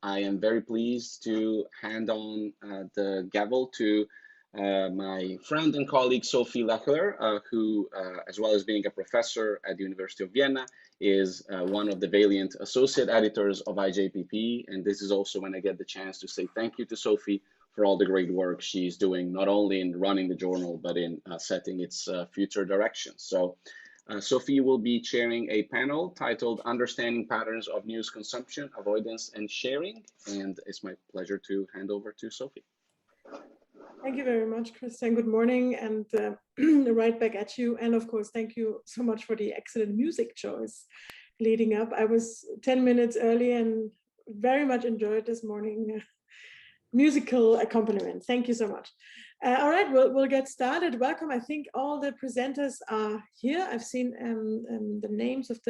I am very pleased to hand on the gavel to my friend and colleague Sophie Lecheler, who, as well as being a professor at the University of Vienna, is one of the valiant associate editors of IJPP. And this is also when I get the chance to say thank you to Sophie for all the great work she's doing, not only in running the journal, but in setting its future direction. So Sophie will be chairing a panel titled Understanding Patterns of News Consumption, Avoidance, and Sharing. And it's my pleasure to hand over to Sophie. Thank you very much, Christian. Good morning, and right back at you. And of course, thank you so much for the excellent music choice leading up. I was 10 minutes early and very much enjoyed this morning musical accompaniment. Thank you so much. All right, we'll get started. Welcome. I think all the presenters are here. I've seen the names of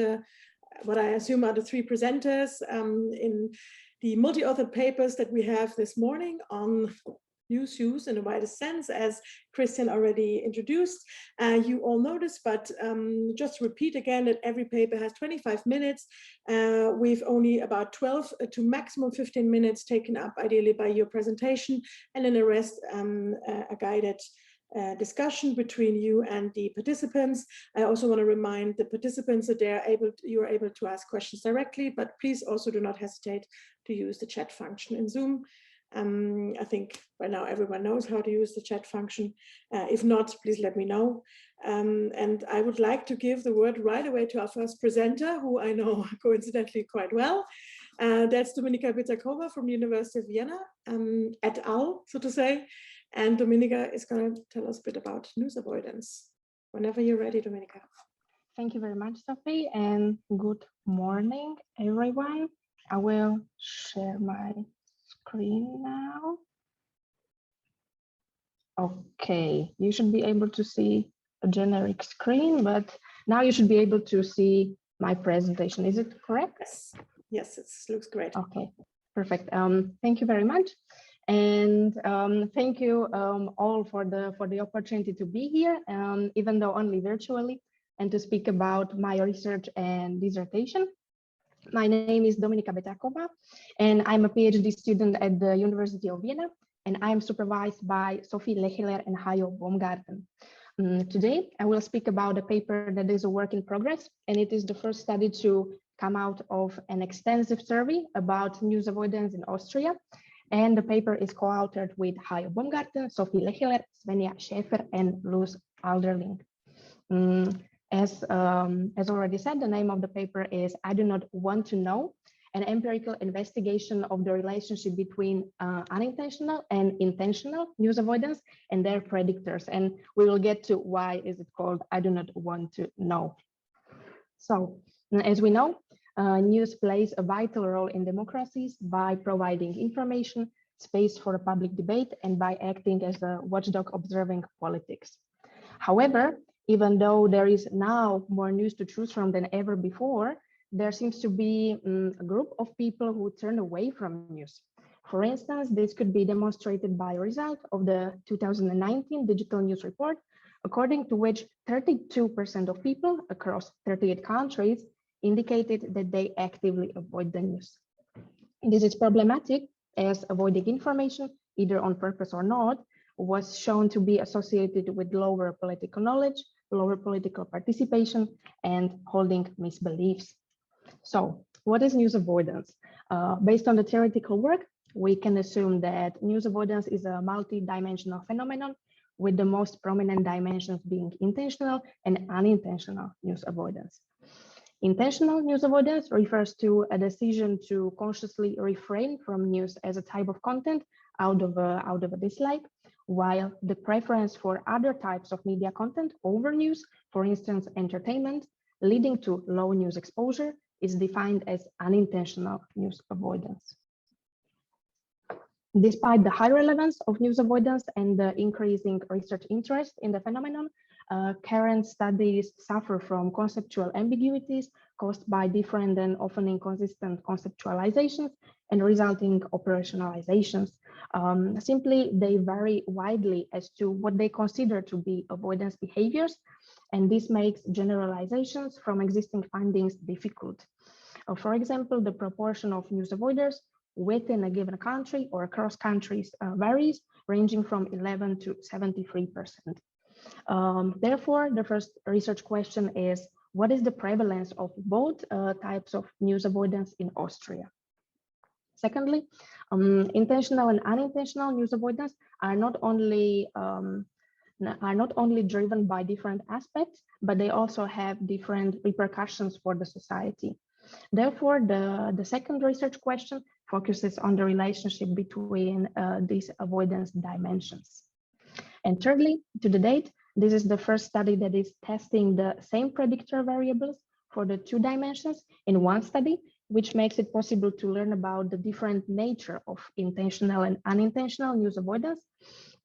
what I assume are the three presenters in the multi-authored papers that we have this morning on news use in the widest sense, as Christian already introduced. You all noticed, but just to repeat again that every paper has 25 minutes. We've only about 12 to maximum 15 minutes taken up ideally by your presentation, and then the rest a guided discussion between you and the participants. I also want to remind the participants that you are able to ask questions directly, but please also do not hesitate to use the chat function in Zoom. I think by now everyone knows how to use the chat function. If not, please let me know. And I would like to give the word right away to our first presenter, who I know coincidentally quite well. That's Dominika Betakova from the University of Vienna, et al., so to say. And Dominika is going to tell us a bit about news avoidance. Whenever you're ready, Dominika. Thank you very much, Sophie, and good morning, everyone. I will share my screen now. Okay, you should be able to see a generic screen, but now you should be able to see my presentation. Is it correct? Yes, yes, it looks great. Okay, perfect. Thank you very much. And thank you all for the opportunity to be here, even though only virtually, and to speak about my research and dissertation. My name is Dominika Betakova, and I'm a PhD student at the University of Vienna, and I'm supervised by Sophie Lecheler and Hajo Boomgaarden. Today, I will speak about a paper that is a work in progress, and it is the first study to come out of an extensive survey about news avoidance in Austria. And the paper is co-authored with Hajo Boomgaarden, Sophie Lecheler, Svenja Schäfer, and Loes Aaldering. As already said, the name of the paper is I Do Not Want to Know, an empirical investigation of the relationship between unintentional and intentional news avoidance and their predictors. And we will get to why is it called I Do Not Want to Know. So, as we know, news plays a vital role in democracies by providing information, space for a public debate, and by acting as a watchdog observing politics. However, even though there is now more news to choose from than ever before, there seems to be a group of people who turn away from news. For instance, this could be demonstrated by a result of the 2019 Digital News Report, according to which 32% of people across 38 countries indicated that they actively avoid the news. This is problematic, as avoiding information, either on purpose or not, was shown to be associated with lower political knowledge, lower political participation, and holding misbeliefs. So, what is news avoidance? Based on the theoretical work, we can assume that news avoidance is a multi-dimensional phenomenon, with the most prominent dimensions being intentional and unintentional news avoidance. Intentional news avoidance refers to a decision to consciously refrain from news as a type of content out of a dislike, while the preference for other types of media content over news, for instance, entertainment, leading to low news exposure, is defined as unintentional news avoidance. Despite the high relevance of news avoidance and the increasing research interest in the phenomenon, current studies suffer from conceptual ambiguities caused by different and often inconsistent conceptualizations and resulting operationalizations. Simply, they vary widely as to what they consider to be avoidance behaviors, and this makes generalizations from existing findings difficult. For example, the proportion of news avoiders within a given country or across countries varies, ranging from 11 to 73%. Therefore, the first research question is, what is the prevalence of both types of news avoidance in Austria? Secondly, intentional and unintentional news avoidance are not only driven by different aspects, but they also have different repercussions for the society. Therefore, the second research question focuses on the relationship between these avoidance dimensions. And thirdly, to the date, this is the first study that is testing the same predictor variables for the two dimensions in one study, which makes it possible to learn about the different nature of intentional and unintentional news avoidance.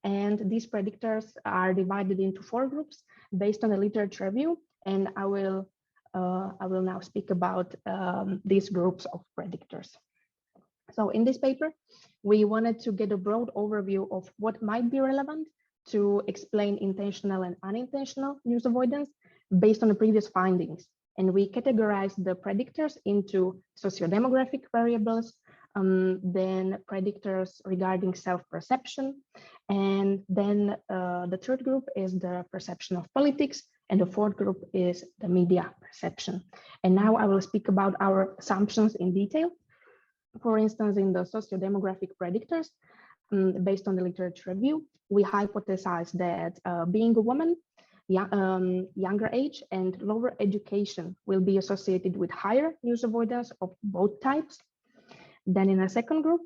And these predictors are divided into 4 groups based on a literature review. And I will now speak about these groups of predictors. So in this paper, we wanted to get a broad overview of what might be relevant to explain intentional and unintentional news avoidance based on the previous findings. And we categorized the predictors into sociodemographic variables, then predictors regarding self-perception, and then the third group is the perception of politics, and the fourth group is the media perception. And now I will speak about our assumptions in detail. For instance, in the sociodemographic predictors, based on the literature review, we hypothesize that being a woman, younger age and lower education will be associated with higher news avoidance of both types. Then in a second group,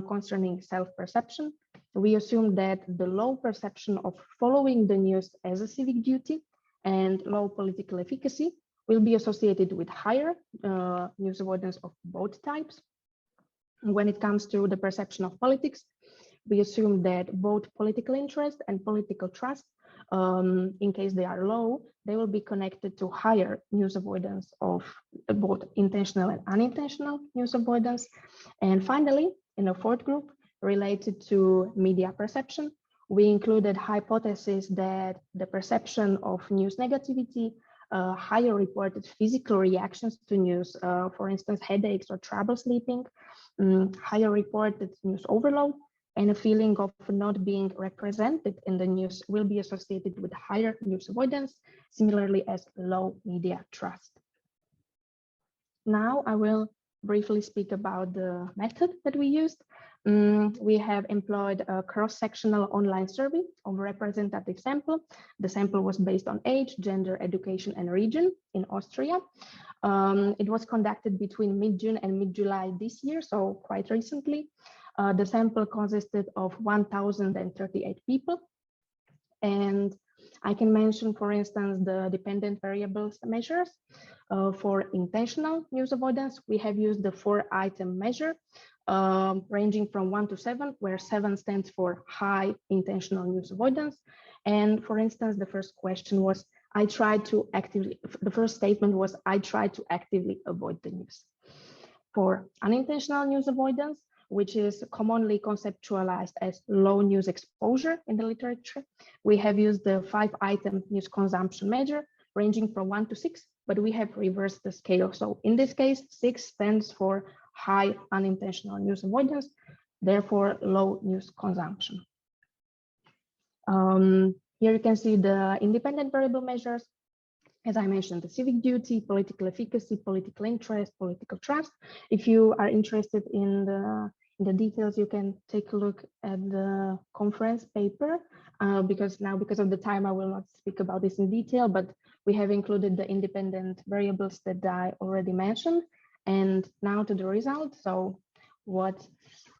concerning self-perception, we assume that the low perception of following the news as a civic duty and low political efficacy will be associated with higher news avoidance of both types. When it comes to the perception of politics, we assume that both political interest and political trust, in case they are low, they will be connected to higher news avoidance of both intentional and unintentional news avoidance. And finally, in the fourth group, related to media perception, we included hypotheses that the perception of news negativity, higher reported physical reactions to news, for instance, headaches or trouble sleeping, higher reported news overload, and a feeling of not being represented in the news will be associated with higher news avoidance, similarly as low media trust. Now I will briefly speak about the method that we used. We have employed a cross-sectional online survey of a representative sample. The sample was based on age, gender, education, and region in Austria. It was conducted between mid-June and mid-July this year, so quite recently. The sample consisted of 1,038 people. And I can mention, for instance, the dependent variables measures. For intentional news avoidance, we have used the 4-item measure, ranging from 1 to 7, where 7 stands for high intentional news avoidance. And for instance, the first question was, the first statement was, I try to actively avoid the news. For unintentional news avoidance, which is commonly conceptualized as low news exposure in the literature, we have used the 5-item news consumption measure, ranging from 1 to 6, but we have reversed the scale. So in this case, 6 stands for high unintentional news avoidance, therefore low news consumption. Here you can see the independent variable measures. As I mentioned, the civic duty, political efficacy, political interest, political trust. If you are interested in the details, you can take a look at the conference paper, because of the time, I will not speak about this in detail, but we have included the independent variables that I already mentioned. And now to the result. So what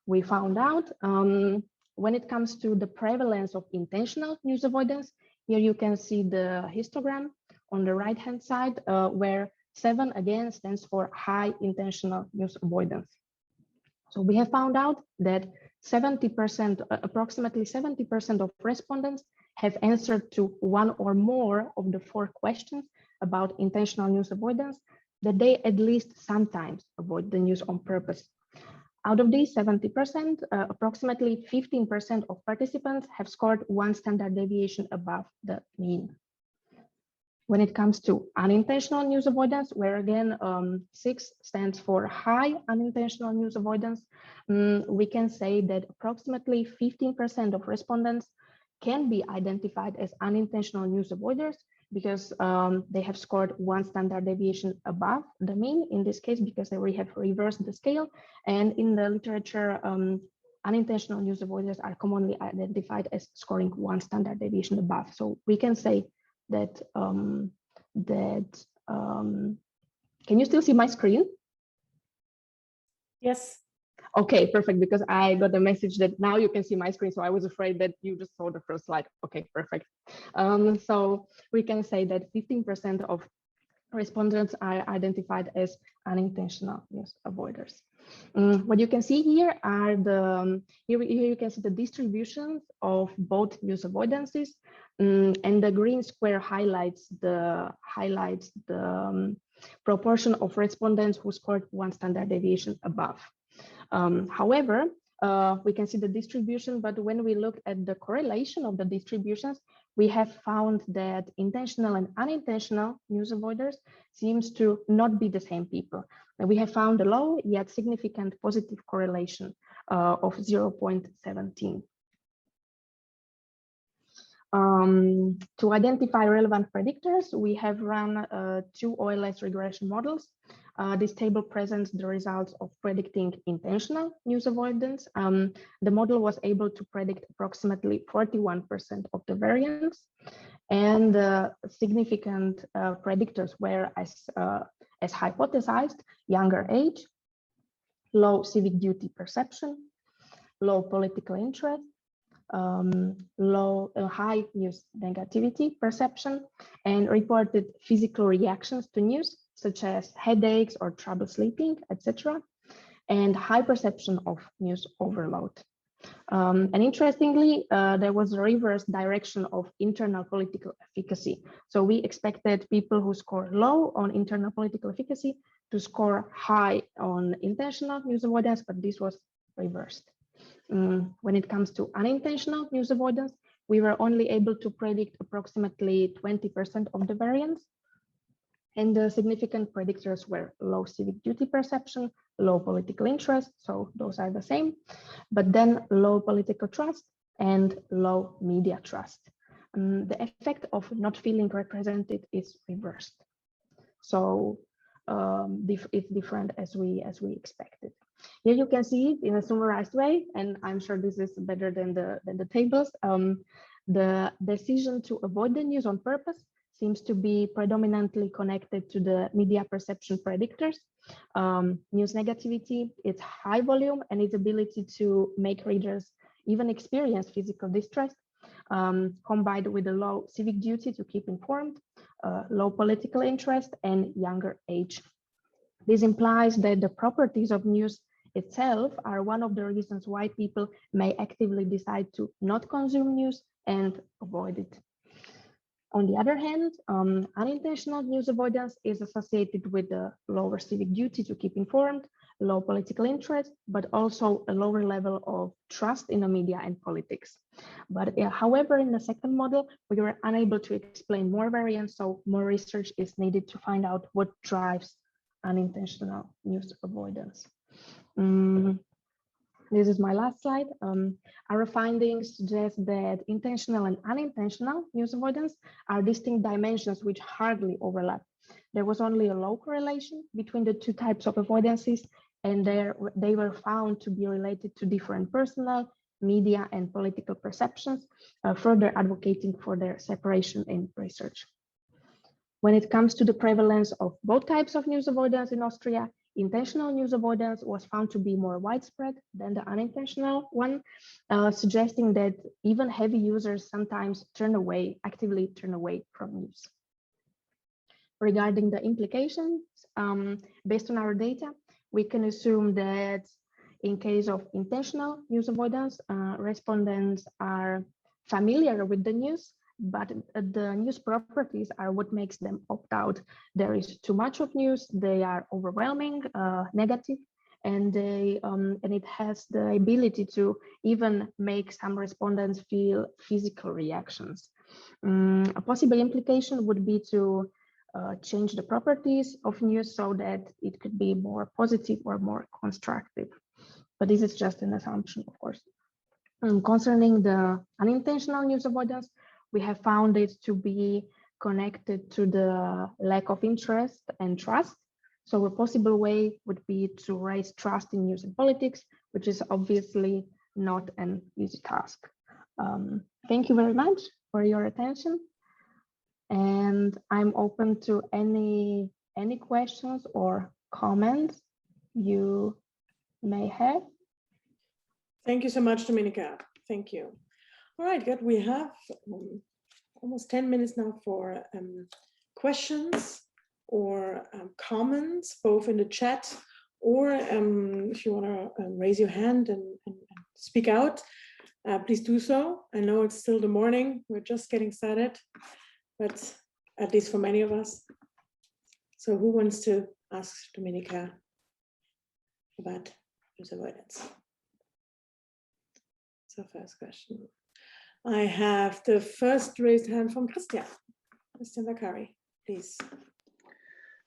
we found out, when it comes to the prevalence of intentional news avoidance, here you can see the histogram on the right-hand side, where 7 again stands for high intentional news avoidance. So we have found out that 70%, approximately 70% of respondents have answered to 1 or more of the 4 questions about intentional news avoidance, that they at least sometimes avoid the news on purpose. Out of these 70%, approximately 15% of participants have scored 1 standard deviation above the mean. When it comes to unintentional news avoidance, where again 6 stands for high unintentional news avoidance, we can say that approximately 15% of respondents can be identified as unintentional news avoiders because they have scored 1 standard deviation above the mean in this case, because we have reversed the scale. And in the literature, unintentional news avoiders are commonly identified as scoring 1 standard deviation above. So we can say that can you still see my screen? Yes. Okay, perfect, because I got a message that now you can see my screen, so I was afraid that you just saw the first slide. Okay, perfect. So we can say that 15% of respondents are identified as unintentional news avoiders. What you can see here are here you can see the distributions of both news avoidances, and the green square highlights the proportion of respondents who scored 1 standard deviation above. However, we can see the distribution, but when we look at the correlation of the distributions, we have found that intentional and unintentional news avoiders seems to not be the same people. And we have found a low yet significant positive correlation of 0.17. To identify relevant predictors, we have run 2 OLS regression models. This table presents the results of predicting intentional news avoidance. The model was able to predict approximately 41% of the variance, and significant predictors were as hypothesized: younger age, low civic duty perception, low political interest, high news negativity perception, and reported physical reactions to news, such as headaches or trouble sleeping, etc., and high perception of news overload. And interestingly, there was a reverse direction of internal political efficacy. So we expected people who score low on internal political efficacy to score high on intentional news avoidance, but this was reversed. When it comes to unintentional news avoidance, we were only able to predict approximately 20% of the variance. And the significant predictors were low civic duty perception, low political interest, so those are the same, but then low political trust and low media trust. The effect of not feeling represented is reversed. So it's different as we expected. Here you can see it in a summarized way, and I'm sure this is better than the tables. The decision to avoid the news on purpose seems to be predominantly connected to the media perception predictors. News negativity, its high volume and its ability to make readers even experience physical distress, combined with a low civic duty to keep informed, low political interest, and younger age. This implies that the properties of news itself are one of the reasons why people may actively decide to not consume news and avoid it. On the other hand, unintentional news avoidance is associated with a lower civic duty to keep informed, low political interest, but also a lower level of trust in the media and politics. But however, in the second model, we were unable to explain more variance, so more research is needed to find out what drives unintentional news avoidance. This is my last slide. Our findings suggest that intentional and unintentional news avoidance are distinct dimensions which hardly overlap. There was only a low correlation between the 2 types of avoidances, and they were found to be related to different personal, media, and political perceptions, further advocating for their separation in research. When it comes to the prevalence of both types of news avoidance in Austria, intentional news avoidance was found to be more widespread than the unintentional one, suggesting that even heavy users sometimes actively turn away from news. Regarding the implications, based on our data, we can assume that in case of intentional news avoidance, respondents are familiar with the news, but the news properties are what makes them opt out. There is too much of news, they are overwhelming, negative, and it has the ability to even make some respondents feel physical reactions. A possible implication would be to change the properties of news so that it could be more positive or more constructive. But this is just an assumption, of course. Concerning the unintentional news avoidance, we have found it to be connected to the lack of interest and trust. So a possible way would be to raise trust in news and politics, which is obviously not an easy task. Thank you very much for your attention. And I'm open to any questions or comments you may have. Thank you so much, Dominika. Thank you. All right, good. We have almost 10 minutes now for questions or comments, both in the chat or if you want to raise your hand and speak out, please do so. I know it's still the morning. We're just getting started, but at least for many of us. So who wants to ask Dominika about news avoidance? So first question. I have the first raised hand from Christian. Christian Bakari, please.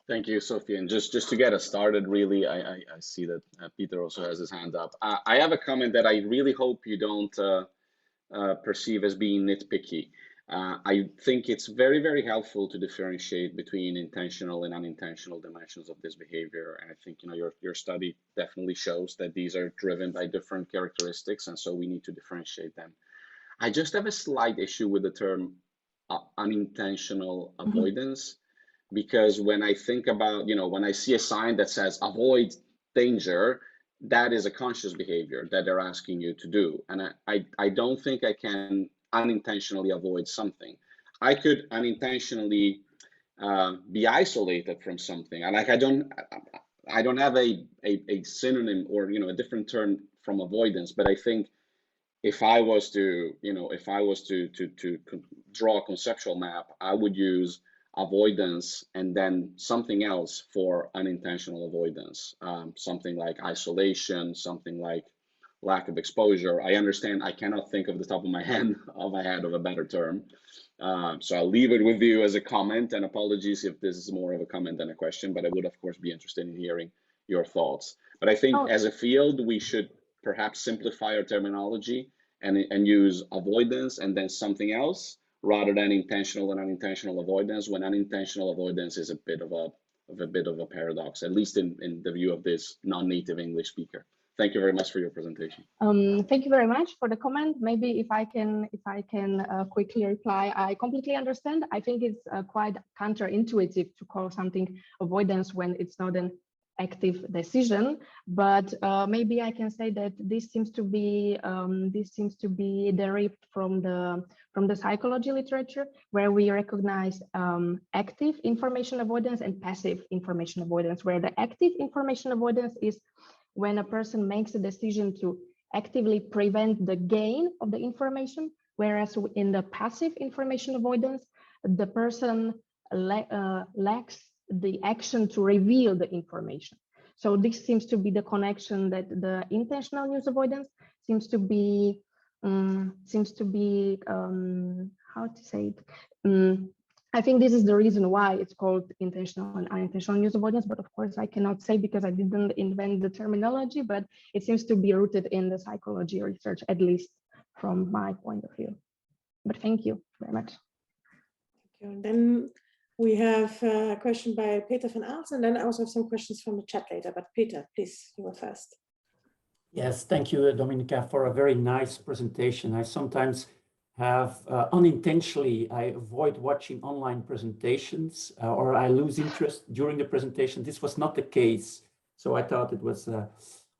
Thank you, Sophie. And just to get us started, really, I see that Peter also has his hand up. I have a comment that I really hope you don't perceive as being nitpicky. I think it's very, very helpful to differentiate between intentional and unintentional dimensions of this behavior. And I think your study definitely shows that these are driven by different characteristics, and so we need to differentiate them. I just have a slight issue with the term unintentional avoidance, because when I think about, when I see a sign that says avoid danger, that is a conscious behavior that they're asking you to do. And I don't think I can unintentionally avoid something. I could unintentionally be isolated from something. I don't have a synonym or a different term from avoidance, but I think if I was to draw a conceptual map, I would use avoidance and then something else for unintentional avoidance, something like isolation, something like lack of exposure. I understand I cannot think of the top of my head of a better term. So I'll leave it with you as a comment, and apologies if this is more of a comment than a question, but I would of course be interested in hearing your thoughts. But I think as a field, we should perhaps simplify our terminology and use avoidance and then something else rather than intentional and unintentional avoidance, when unintentional avoidance is a bit of a paradox, at least in the view of this non-native English speaker. Thank you very much for your presentation. Thank you very much for the comment. Maybe if I can quickly reply, I completely understand. I think it's quite counterintuitive to call something avoidance when it's not an active decision, but maybe I can say that this seems to be derived from the psychology literature, where we recognize active information avoidance and passive information avoidance, where the active information avoidance is when a person makes a decision to actively prevent the gain of the information, whereas in the passive information avoidance, the person lacks the action to reveal the information. So this seems to be the connection that the intentional news avoidance seems to be how to say it. I think this is the reason why it's called intentional and unintentional news avoidance, but of course I cannot say because I didn't invent the terminology, but it seems to be rooted in the psychology research, at least from my point of view. But thank you very much. Thank you. And then we have a question by Peter van Aals, and then I also have some questions from the chat later, but Peter, please, you were first. Yes, thank you, Dominika, for a very nice presentation. I sometimes have unintentionally, I avoid watching online presentations or I lose interest during the presentation. This was not the case. So I thought it was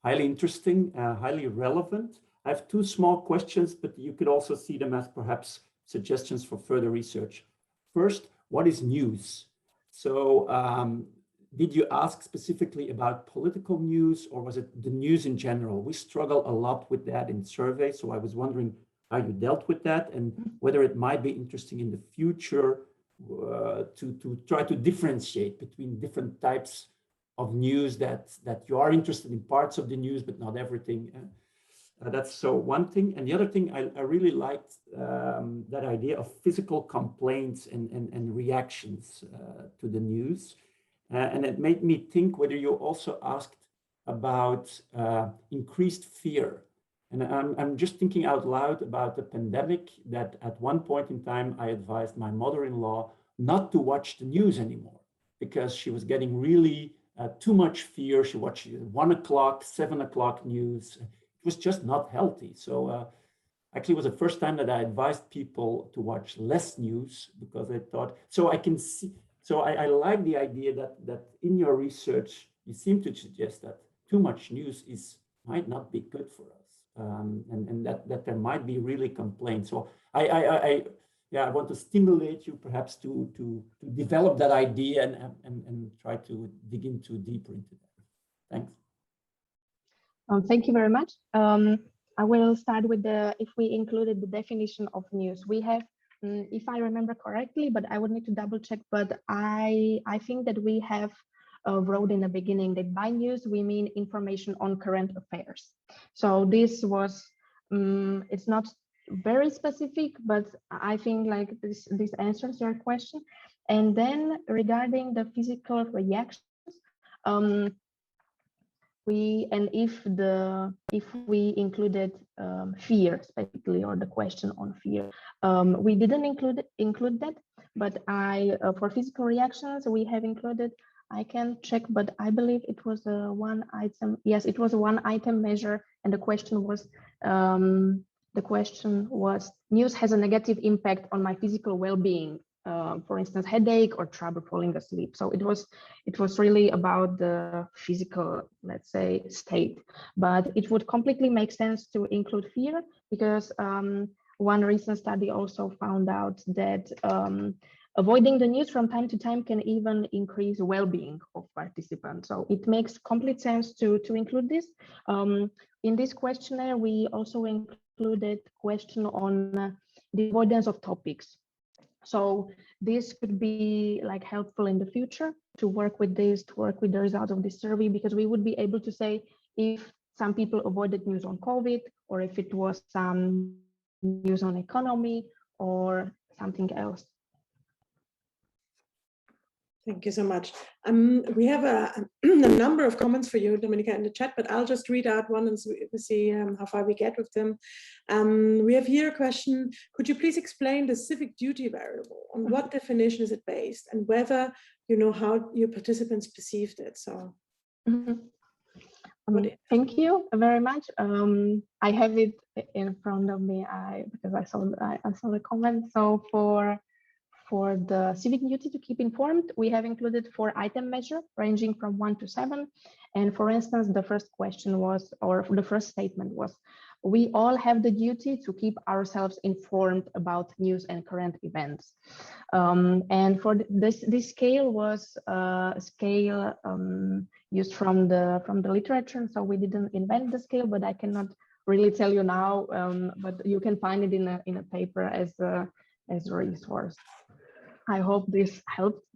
highly interesting, highly relevant. I have two small questions, but you could also see them as perhaps suggestions for further research. First, what is news? So did you ask specifically about political news, or was it the news in general? We struggle a lot with that in surveys. So I was wondering how you dealt with that and whether it might be interesting in the future to try to differentiate between different types of news that you are interested in parts of the news, but not everything. That's so one thing. And the other thing, I really liked that idea of physical complaints and reactions to the news. And it made me think whether you also asked about increased fear. And I'm just thinking out loud about the pandemic, that at one point in time, I advised my mother-in-law not to watch the news anymore because she was getting really too much fear. She watched 1 o'clock, 7 o'clock news. It was just not healthy. So actually it was the first time that I advised people to watch less news, because I thought, so I can see, so I like the idea that in your research, you seem to suggest that too much news might not be good for us. And that there might be really complaints. So I want to stimulate you perhaps to develop that idea and try to dig into deeper into that. Thanks. Thank you very much. I will start with if we included the definition of news. We have, if I remember correctly, but I would need to double check, but I think that we have wrote in the beginning that by news we mean information on current affairs. So this was, it's not very specific, but I think like this answers your question. And then regarding the physical reactions, if we included fear specifically, or the question on fear, we didn't include that, but for physical reactions we have included. I can check, but I believe it was a one item. Yes, it was a one item measure, and the question was news has a negative impact on my physical well-being. For instance, headache or trouble falling asleep. So it was really about the physical, let's say, state. But it would completely make sense to include fear, because one recent study also found out that avoiding the news from time to time can even increase well-being of participants. So it makes complete sense to include this. In this questionnaire, we also included question on the avoidance of topics. So this could be like helpful in the future to work with this, to work with the results of this survey, because we would be able to say if some people avoided news on COVID, or if it was some news on economy or something else. Thank you so much. We have a number of comments for you, Dominika, in the chat, but I'll just read out one and see how far we get with them. We have here a question. Could you please explain the civic duty variable? On what definition is it based, and whether you know how your participants perceived it? So, thank you very much. I have it in front of me because I saw the comment. So for the civic duty to keep informed, we have included 4-item measure ranging from 1 to 7. And for instance, the first question was, or the first statement was, we all have the duty to keep ourselves informed about news and current events. And for this scale was a scale used from the literature. So we didn't invent the scale, but I cannot really tell you now, but you can find it in a paper as a resource. I hope this helped.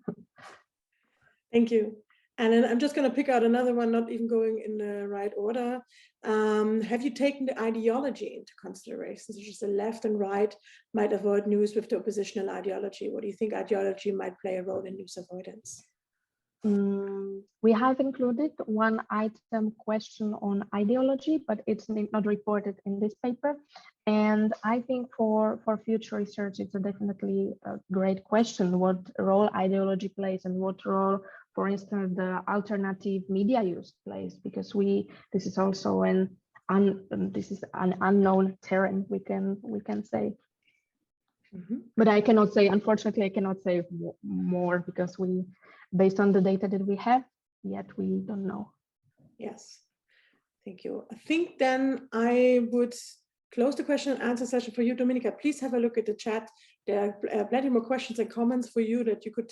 Thank you. And then I'm just going to pick out another one, not even going in the right order. Have you taken the ideology into consideration, such as the left and right might avoid news with the oppositional ideology? What do you think ideology might play a role in news avoidance? We have included 1-item question on ideology, but it's not reported in this paper. And I think for future research, it's definitely a great question, what role ideology plays and what role, for instance, the alternative media use plays, because this is also an unknown terrain, we can say. But I cannot say, unfortunately, I cannot say more, because based on the data that we have, yet we don't know. Yes, thank you. I think then I would close the question and answer session for you, Dominika. Please have a look at the chat. There are plenty more questions and comments for you that you could,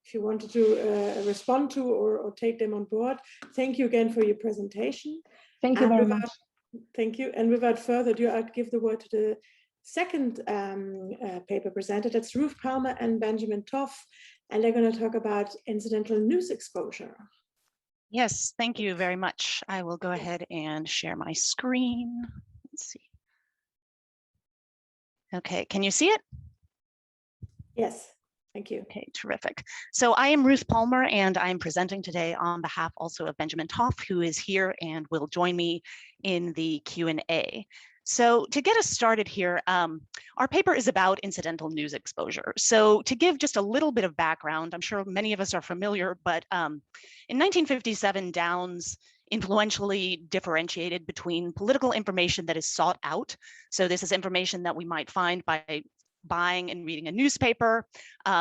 if you wanted to respond to or take them on board. Thank you again for your presentation. Thank you very much. Thank you. And without further ado, I'd give the word to the second paper presented. That's Ruth Palmer and Benjamin Toff, and they're going to talk about incidental news exposure. Yes, thank you very much. I will go ahead and share my screen. Let's see. Okay, can you see it? Yes, thank you. Okay, terrific. So I am Ruth Palmer, and I'm presenting today on behalf also of Benjamin Toff, who is here and will join me in the Q&A. So to get us started here, our paper is about incidental news exposure. So to give just a little bit of background, I'm sure many of us are familiar, but in 1957, Downes influentially differentiated between political information that is sought out. So this is information that we might find by buying and reading a newspaper,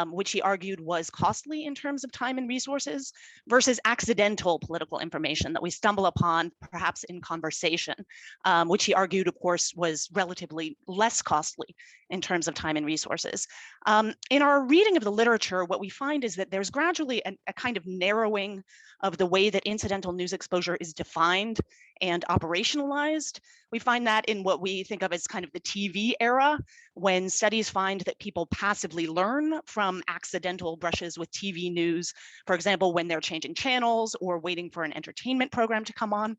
which he argued was costly in terms of time and resources, versus accidental political information that we stumble upon perhaps in conversation, which he argued, of course, was relatively less costly in terms of time and resources. In our reading of the literature, what we find is that there's gradually a kind of narrowing of the way that incidental news exposure is defined and operationalized. We find that in what we think of as kind of the TV era, when studies find that people passively learn from accidental brushes with TV news, for example, when they're changing channels or waiting for an entertainment program to come on.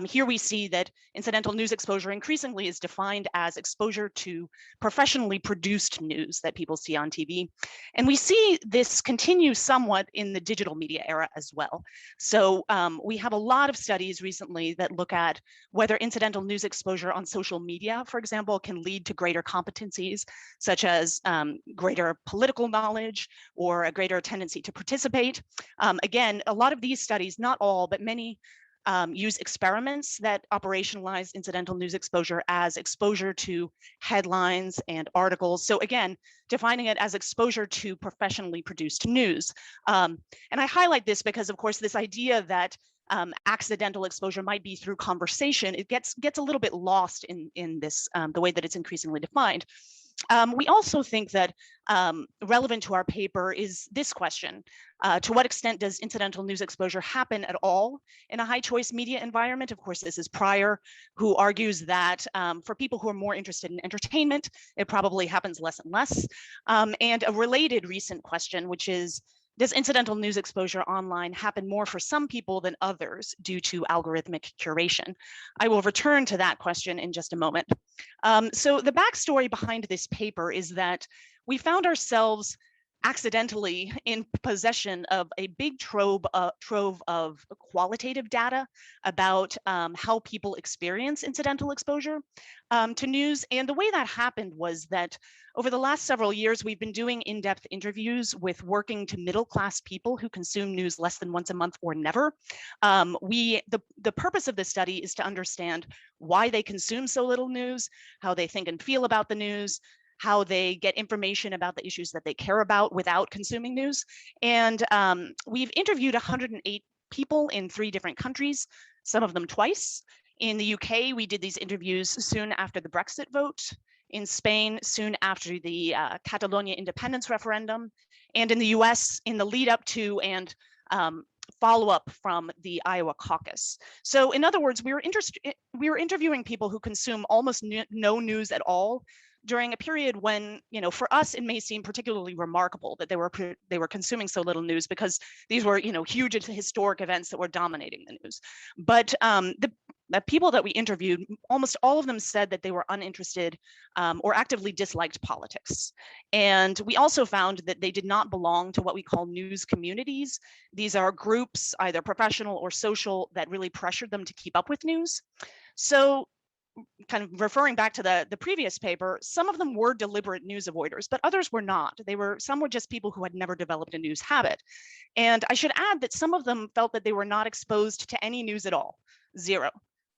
Here we see that incidental news exposure increasingly is defined as exposure to professionally produced news that people see on TV. And we see this continue somewhat in the digital media era as well. So we have a lot of studies recently that look at whether incidental news exposure on social media, for example, can lead to greater competencies, such as greater political knowledge or a greater tendency to participate. Again, a lot of these studies, not all, but many, use experiments that operationalize incidental news exposure as exposure to headlines and articles. So again, defining it as exposure to professionally produced news. And I highlight this because, of course, this idea that accidental exposure might be through conversation, it gets a little bit lost in this, the way that it's increasingly defined. We also think that relevant to our paper is this question. To what extent does incidental news exposure happen at all in a high choice media environment? Of course, this is Pryor, who argues that for people who are more interested in entertainment, it probably happens less and less. And a related recent question, which is, does incidental news exposure online happen more for some people than others due to algorithmic curation? I will return to that question in just a moment. So the backstory behind this paper is that we found ourselves accidentally in possession of a big trove of qualitative data about how people experience incidental exposure to news. And the way that happened was that over the last several years, we've been doing in-depth interviews with working to middle-class people who consume news less than once a month or never. The purpose of this study is to understand why they consume so little news, how they think and feel about the news, how they get information about the issues that they care about without consuming news. And we've interviewed 108 people in 3 different countries, some of them twice. In the UK, we did these interviews soon after the Brexit vote. In Spain, soon after the Catalonia independence referendum. And in the US, in the lead up to and follow-up from the Iowa caucus. So in other words, we were interviewing people who consume almost no news at all during a period when, you know, for us, it may seem particularly remarkable that they were consuming so little news, because these were, you know, huge historic events that were dominating the news. But the people that we interviewed, almost all of them said that they were uninterested or actively disliked politics. And we also found that they did not belong to what we call news communities. These are groups, either professional or social, that really pressured them to keep up with news. So kind of referring back to the previous paper, some of them were deliberate news avoiders, but others were not. Some were just people who had never developed a news habit. And I should add that some of them felt that they were not exposed to any news at all, zero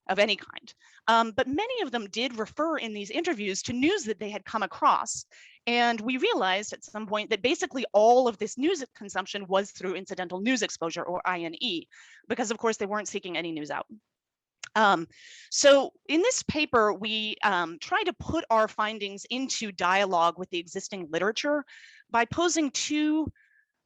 of any kind. But many of them did refer in these interviews to news that they had come across. And we realized at some point that basically all of this news consumption was through incidental news exposure, or INE, because of course they weren't seeking any news out. So in this paper, we try to put our findings into dialogue with the existing literature by posing 2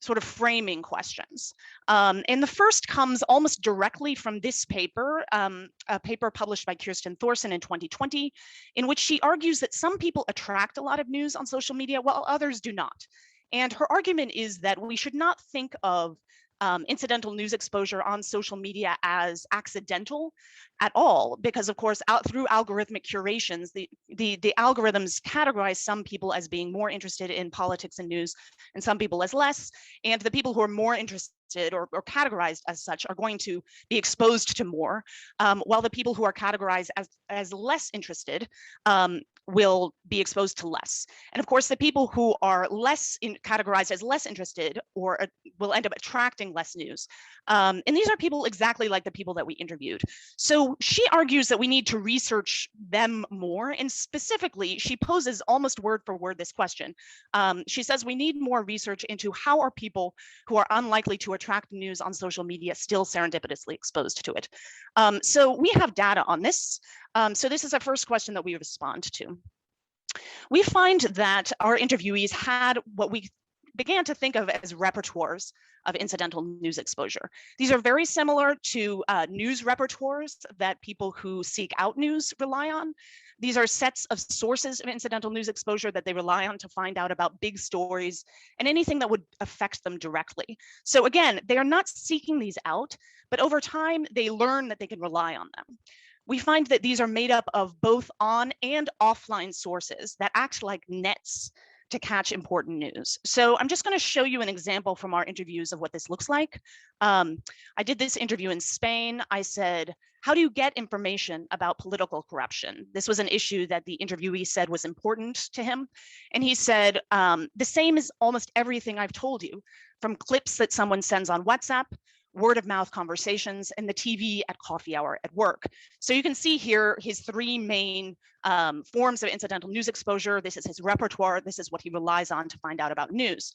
sort of framing questions. And the first comes almost directly from this paper, a paper published by Kirsten Thorsen in 2020, in which she argues that some people attract a lot of news on social media while others do not. And her argument is that we should not think of incidental news exposure on social media as accidental at all, because of course, through algorithmic curations, the algorithms categorize some people as being more interested in politics and news and some people as less, and the people who are more interested or categorized as such are going to be exposed to more, while the people who are categorized as less interested will be exposed to less. And of course, the people who are categorized as less interested or will end up attracting less news. And these are people exactly like the people that we interviewed. So she argues that we need to research them more. And specifically, she poses almost word for word this question. She says we need more research into how are people who are unlikely to attract news on social media still serendipitously exposed to it. So we have data on this. So this is our first question that we respond to. We find that our interviewees had what we began to think of as repertoires of incidental news exposure. These are very similar to news repertoires that people who seek out news rely on. These are sets of sources of incidental news exposure that they rely on to find out about big stories and anything that would affect them directly. So again, they are not seeking these out, but over time, they learn that they can rely on them. We find that these are made up of both on and offline sources that act like nets to catch important news. So I'm just going to show you an example from our interviews of what this looks like. I did this interview in Spain. I said, how do you get information about political corruption? This was an issue that the interviewee said was important to him. And he said, the same as almost everything I've told you, from clips that someone sends on WhatsApp, word of mouth conversations, and the TV at coffee hour at work. So you can see here his three main forms of incidental news exposure. This is his repertoire. This is what he relies on to find out about news.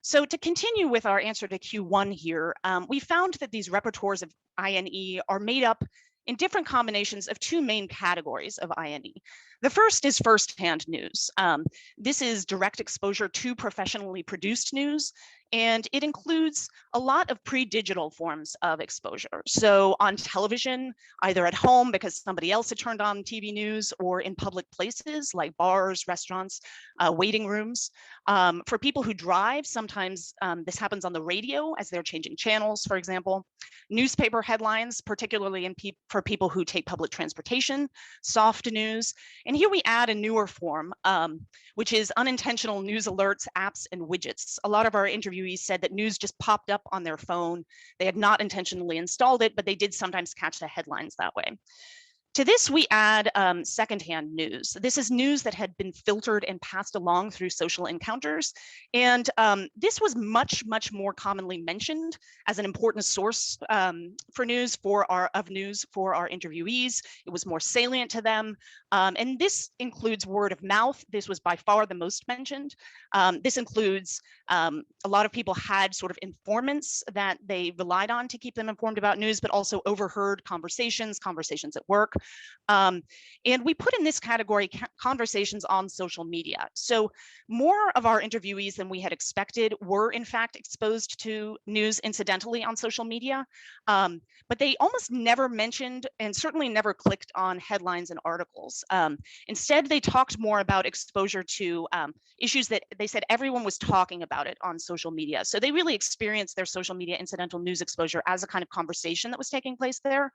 So to continue with our answer to Q1 here, we found that these repertoires of INE are made up in different combinations of two main categories of INE. The first is firsthand news. This is direct exposure to professionally produced news, and it includes a lot of pre-digital forms of exposure. So on television, either at home because somebody else had turned on TV news, or in public places like bars, restaurants, waiting rooms. For people who drive, sometimes this happens on the radio as they're changing channels, for example. Newspaper headlines, particularly for people who take public transportation, soft news. And here we add a newer form, which is unintentional news alerts, apps, and widgets. A lot of our interviewees said that news just popped up on their phone. They had not intentionally installed it, but they did sometimes catch the headlines that way. To this, we add secondhand news. This is news that had been filtered and passed along through social encounters. And this was much, much more commonly mentioned as an important source for news for our interviewees. It was more salient to them. And this includes word of mouth. This was by far the most mentioned. This includes a lot of people had sort of informants that they relied on to keep them informed about news, but also overheard conversations at work. And we put in this category conversations on social media. So more of our interviewees than we had expected were in fact exposed to news incidentally on social media, but they almost never mentioned and certainly never clicked on headlines and articles. Instead, they talked more about exposure to issues that they said everyone was talking about it on social media. So they really experienced their social media incidental news exposure as a kind of conversation that was taking place there.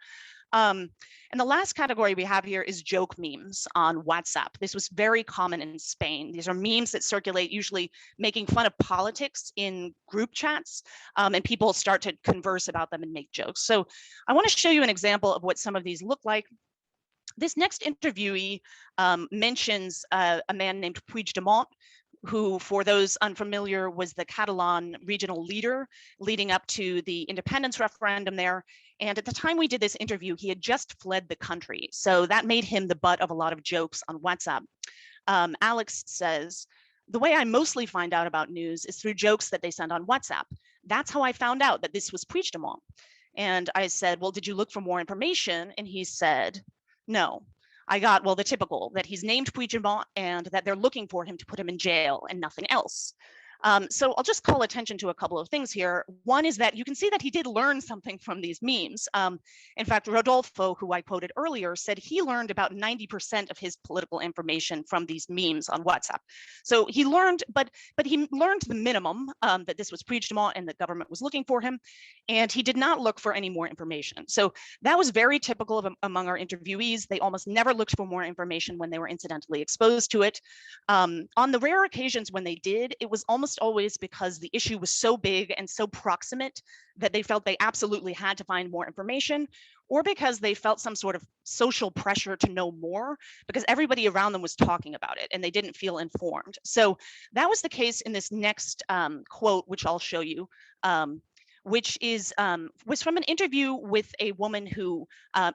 And the last category we have here is joke memes on WhatsApp. This was very common in Spain. These are memes that circulate, usually making fun of politics in group chats, and people start to converse about them and make jokes. So I want to show you an example of what some of these look like. This next interviewee mentions a man named Puigdemont, who, for those unfamiliar, was the Catalan regional leader leading up to the independence referendum there. And at the time we did this interview, he had just fled the country. So that made him the butt of a lot of jokes on WhatsApp. Alex says, the way I mostly find out about news is through jokes that they send on WhatsApp. That's how I found out that this was Puigdemont. And I said, well, did you look for more information? And he said, no. I got, well, the typical, that he's named Puigdemont and that they're looking for him to put him in jail and nothing else. So I'll just call attention to a couple of things here. One is that you can see that he did learn something from these memes. In fact, Rodolfo, who I quoted earlier, said he learned about 90% of his political information from these memes on WhatsApp. So he learned, but he learned the minimum, that this was preached on and the government was looking for him, and he did not look for any more information. So that was very typical of among our interviewees. They almost never looked for more information when they were incidentally exposed to it. On the rare occasions when they did, it was almost always because the issue was so big and so proximate that they felt they absolutely had to find more information, or because they felt some sort of social pressure to know more because everybody around them was talking about it and they didn't feel informed. So that was the case in this next quote, which I'll show you, which is was from an interview with a woman who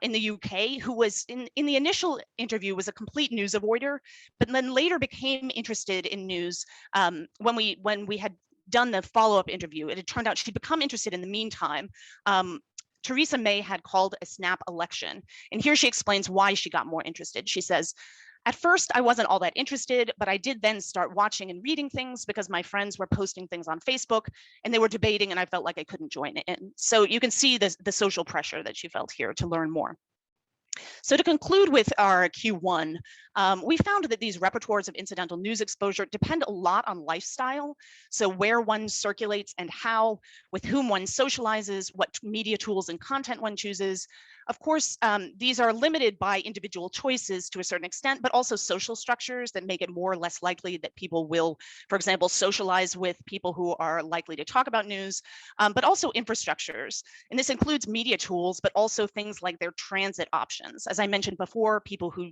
in the UK, who was in the initial interview was a complete news avoider, but then later became interested in news when we had done the follow-up interview. It had turned out she'd become interested in the meantime. Theresa May had called a snap election, and here she explains why she got more interested. She says, "At first, I wasn't all that interested, but I did then start watching and reading things because my friends were posting things on Facebook and they were debating and I felt like I couldn't join in." So you can see the social pressure that she felt here to learn more. So to conclude with our Q1, we found that these repertoires of incidental news exposure depend a lot on lifestyle. So where one circulates and how, with whom one socializes, what media tools and content one chooses. Of course, these are limited by individual choices to a certain extent, but also social structures that make it more or less likely that people will, for example, socialize with people who are likely to talk about news, but also infrastructures. And this includes media tools, but also things like their transit options. As I mentioned before, people who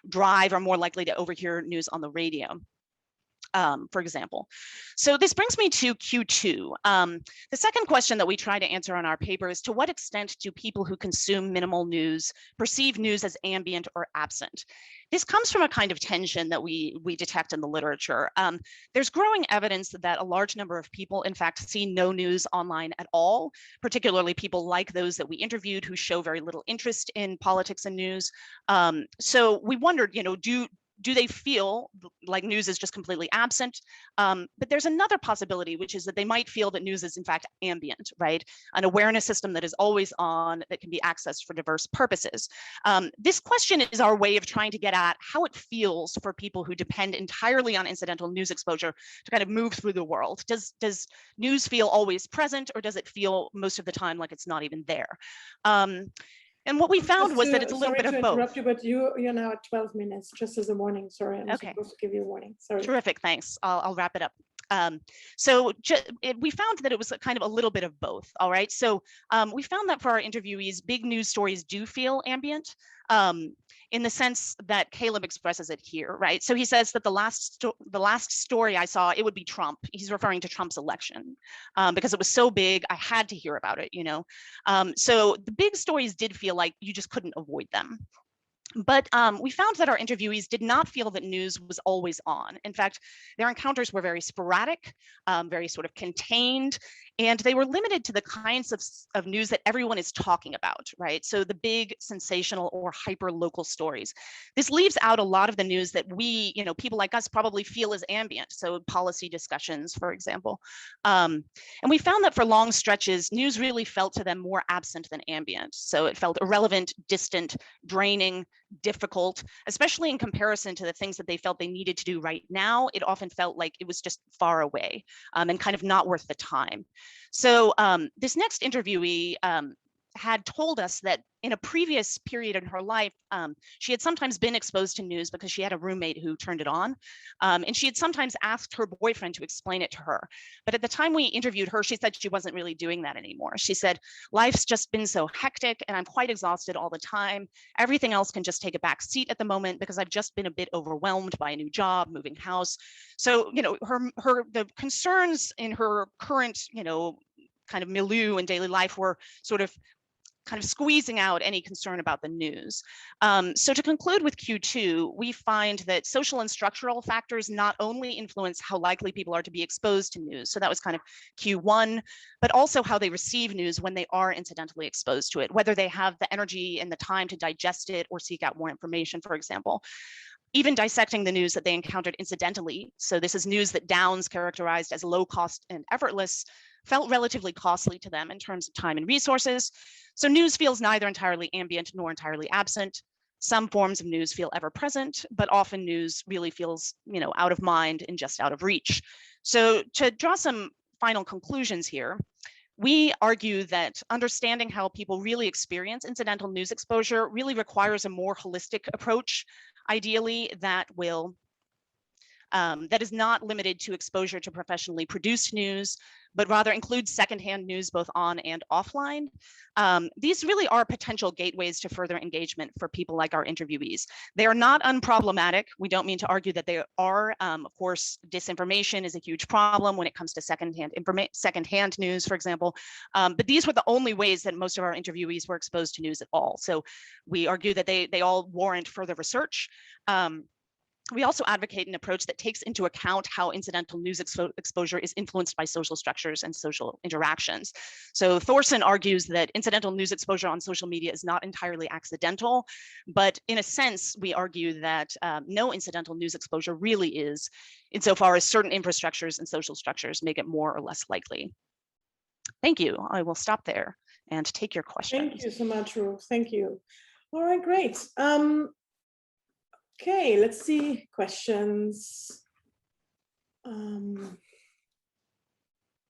drive are more likely to overhear news on the radio, for example. So this brings me to Q2. The second question that we try to answer on our paper is, to what extent do people who consume minimal news perceive news as ambient or absent? This comes from a kind of tension that we detect in the literature. There's growing evidence that a large number of people, in fact, see no news online at all, particularly people like those that we interviewed who show very little interest in politics and news. So we wondered, do they feel like news is just completely absent? But there's another possibility, which is that they might feel that news is in fact ambient, right? An awareness system that is always on, that can be accessed for diverse purposes. This question is our way of trying to get at how it feels for people who depend entirely on incidental news exposure to kind of move through the world. Does news feel always present, or does it feel most of the time like it's not even there? And what we found was that it's a little bit of both. Sorry to interrupt you, but you're now at 12 minutes, just as a warning. Sorry, I'm supposed to give you a warning. Sorry. Terrific, thanks. I'll wrap it up. So we found that it was kind of a little bit of both, all right? So we found that for our interviewees, big news stories do feel ambient, in the sense that Caleb expresses it here, right? So he says that the last story I saw, it would be Trump. He's referring to Trump's election, because it was so big, I had to hear about it, So the big stories did feel like you just couldn't avoid them. But we found that our interviewees did not feel that news was always on. In fact, their encounters were very sporadic, very sort of contained, and they were limited to the kinds of news that everyone is talking about, right? So the big, sensational, or hyper-local stories. This leaves out a lot of the news that we, people like us probably feel is ambient. So policy discussions, for example. And we found that for long stretches, news really felt to them more absent than ambient. So it felt irrelevant, distant, draining, difficult, especially in comparison to the things that they felt they needed to do right now. It often felt like it was just far away, and kind of not worth the time. So this next interviewee had told us that in a previous period in her life, she had sometimes been exposed to news because she had a roommate who turned it on. And she had sometimes asked her boyfriend to explain it to her. But at the time we interviewed her, she said she wasn't really doing that anymore. She said, life's just been so hectic and I'm quite exhausted all the time. Everything else can just take a back seat at the moment because I've just been a bit overwhelmed by a new job, moving house. So, the concerns in her current, kind of milieu in daily life were sort of kind of squeezing out any concern about the news. So to conclude with Q2, we find that social and structural factors not only influence how likely people are to be exposed to news, so that was kind of Q1, but also how they receive news when they are incidentally exposed to it, whether they have the energy and the time to digest it or seek out more information, for example. even dissecting the news that they encountered incidentally. So this is news that Downs characterized as low cost and effortless, felt relatively costly to them in terms of time and resources. So news feels neither entirely ambient nor entirely absent. Some forms of news feel ever present, but often news really feels, out of mind and just out of reach. So to draw some final conclusions here, we argue that understanding how people really experience incidental news exposure really requires a more holistic approach, ideally that is not limited to exposure to professionally produced news, but rather includes secondhand news both on and offline. These really are potential gateways to further engagement for people like our interviewees. They are not unproblematic. We don't mean to argue that they are. Of course, disinformation is a huge problem when it comes to secondhand news, for example. But these were the only ways that most of our interviewees were exposed to news at all. So we argue that they all warrant further research. We also advocate an approach that takes into account how incidental news exposure is influenced by social structures and social interactions. So Thorson argues that incidental news exposure on social media is not entirely accidental, but in a sense, we argue that no incidental news exposure really is, insofar as certain infrastructures and social structures make it more or less likely. Thank you. I will stop there and take your questions. Thank you so much, Ruth. Thank you. All right, great. Okay, let's see questions.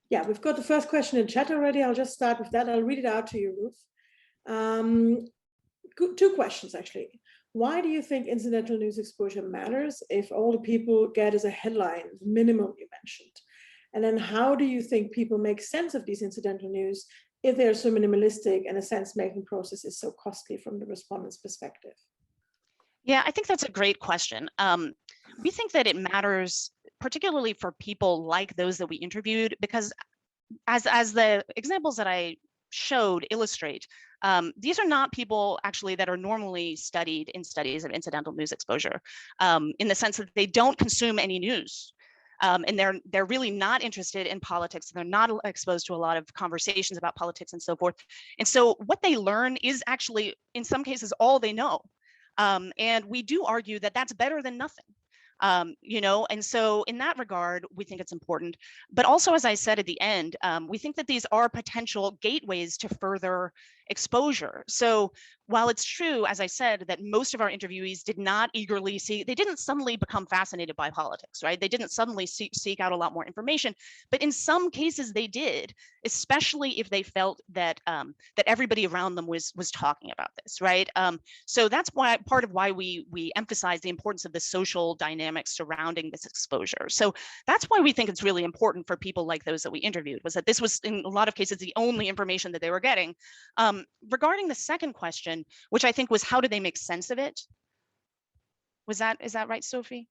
Yeah, we've got the first question in chat already. I'll just start with that. I'll read it out to you, Ruth. Two questions, actually. Why do you think incidental news exposure matters if all the people get is a headline, the minimum you mentioned? And then how do you think people make sense of these incidental news if they're so minimalistic and a sense-making process is so costly from the respondent's perspective? Yeah, I think that's a great question. We think that it matters particularly for people like those that we interviewed, because as the examples that I showed illustrate, these are not people actually that are normally studied in studies of incidental news exposure, in the sense that they don't consume any news. And they're really not interested in politics. They're not exposed to a lot of conversations about politics and so forth. And so what they learn is actually, in some cases, all they know. And we do argue that that's better than nothing. And so in that regard, we think it's important. But also, as I said at the end, we think that these are potential gateways to further exposure. So while it's true, as I said, that most of our interviewees did not eagerly they didn't suddenly become fascinated by politics, right? They didn't suddenly seek out a lot more information, but in some cases they did, especially if they felt that that everybody around them was talking about this, right? So that's why part of why we emphasize the importance of the social dynamics surrounding this exposure. So that's why we think it's really important for people like those that we interviewed, was that this was in a lot of cases the only information that they were getting. Regarding the second question, which I think was how do they make sense of it? Is that right, Sophie?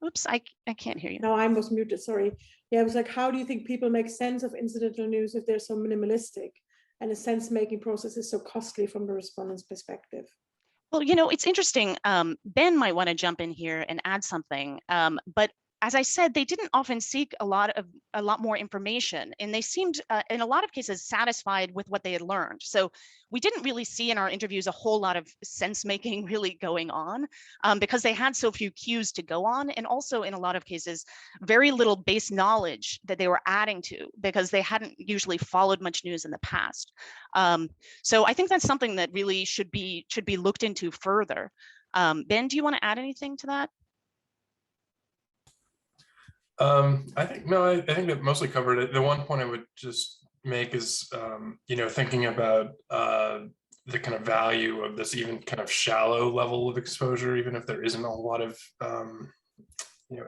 Oops, I can't hear you. No, I was muted, sorry. Yeah, it was like, how do you think people make sense of incidental news if they're so minimalistic and the sense-making process is so costly from the respondent's perspective? Well, it's interesting. Ben might want to jump in here and add something, but as I said, they didn't often seek a lot more information, and they seemed in a lot of cases satisfied with what they had learned. So we didn't really see in our interviews a whole lot of sense making really going on, because they had so few cues to go on, and also in a lot of cases very little base knowledge that they were adding to, because they hadn't usually followed much news in the past. So I think that's something that really should be looked into further. Ben, do you want to add anything to that? I think that mostly covered it. The one point I would just make is, thinking about the kind of value of this even kind of shallow level of exposure, even if there isn't a lot of,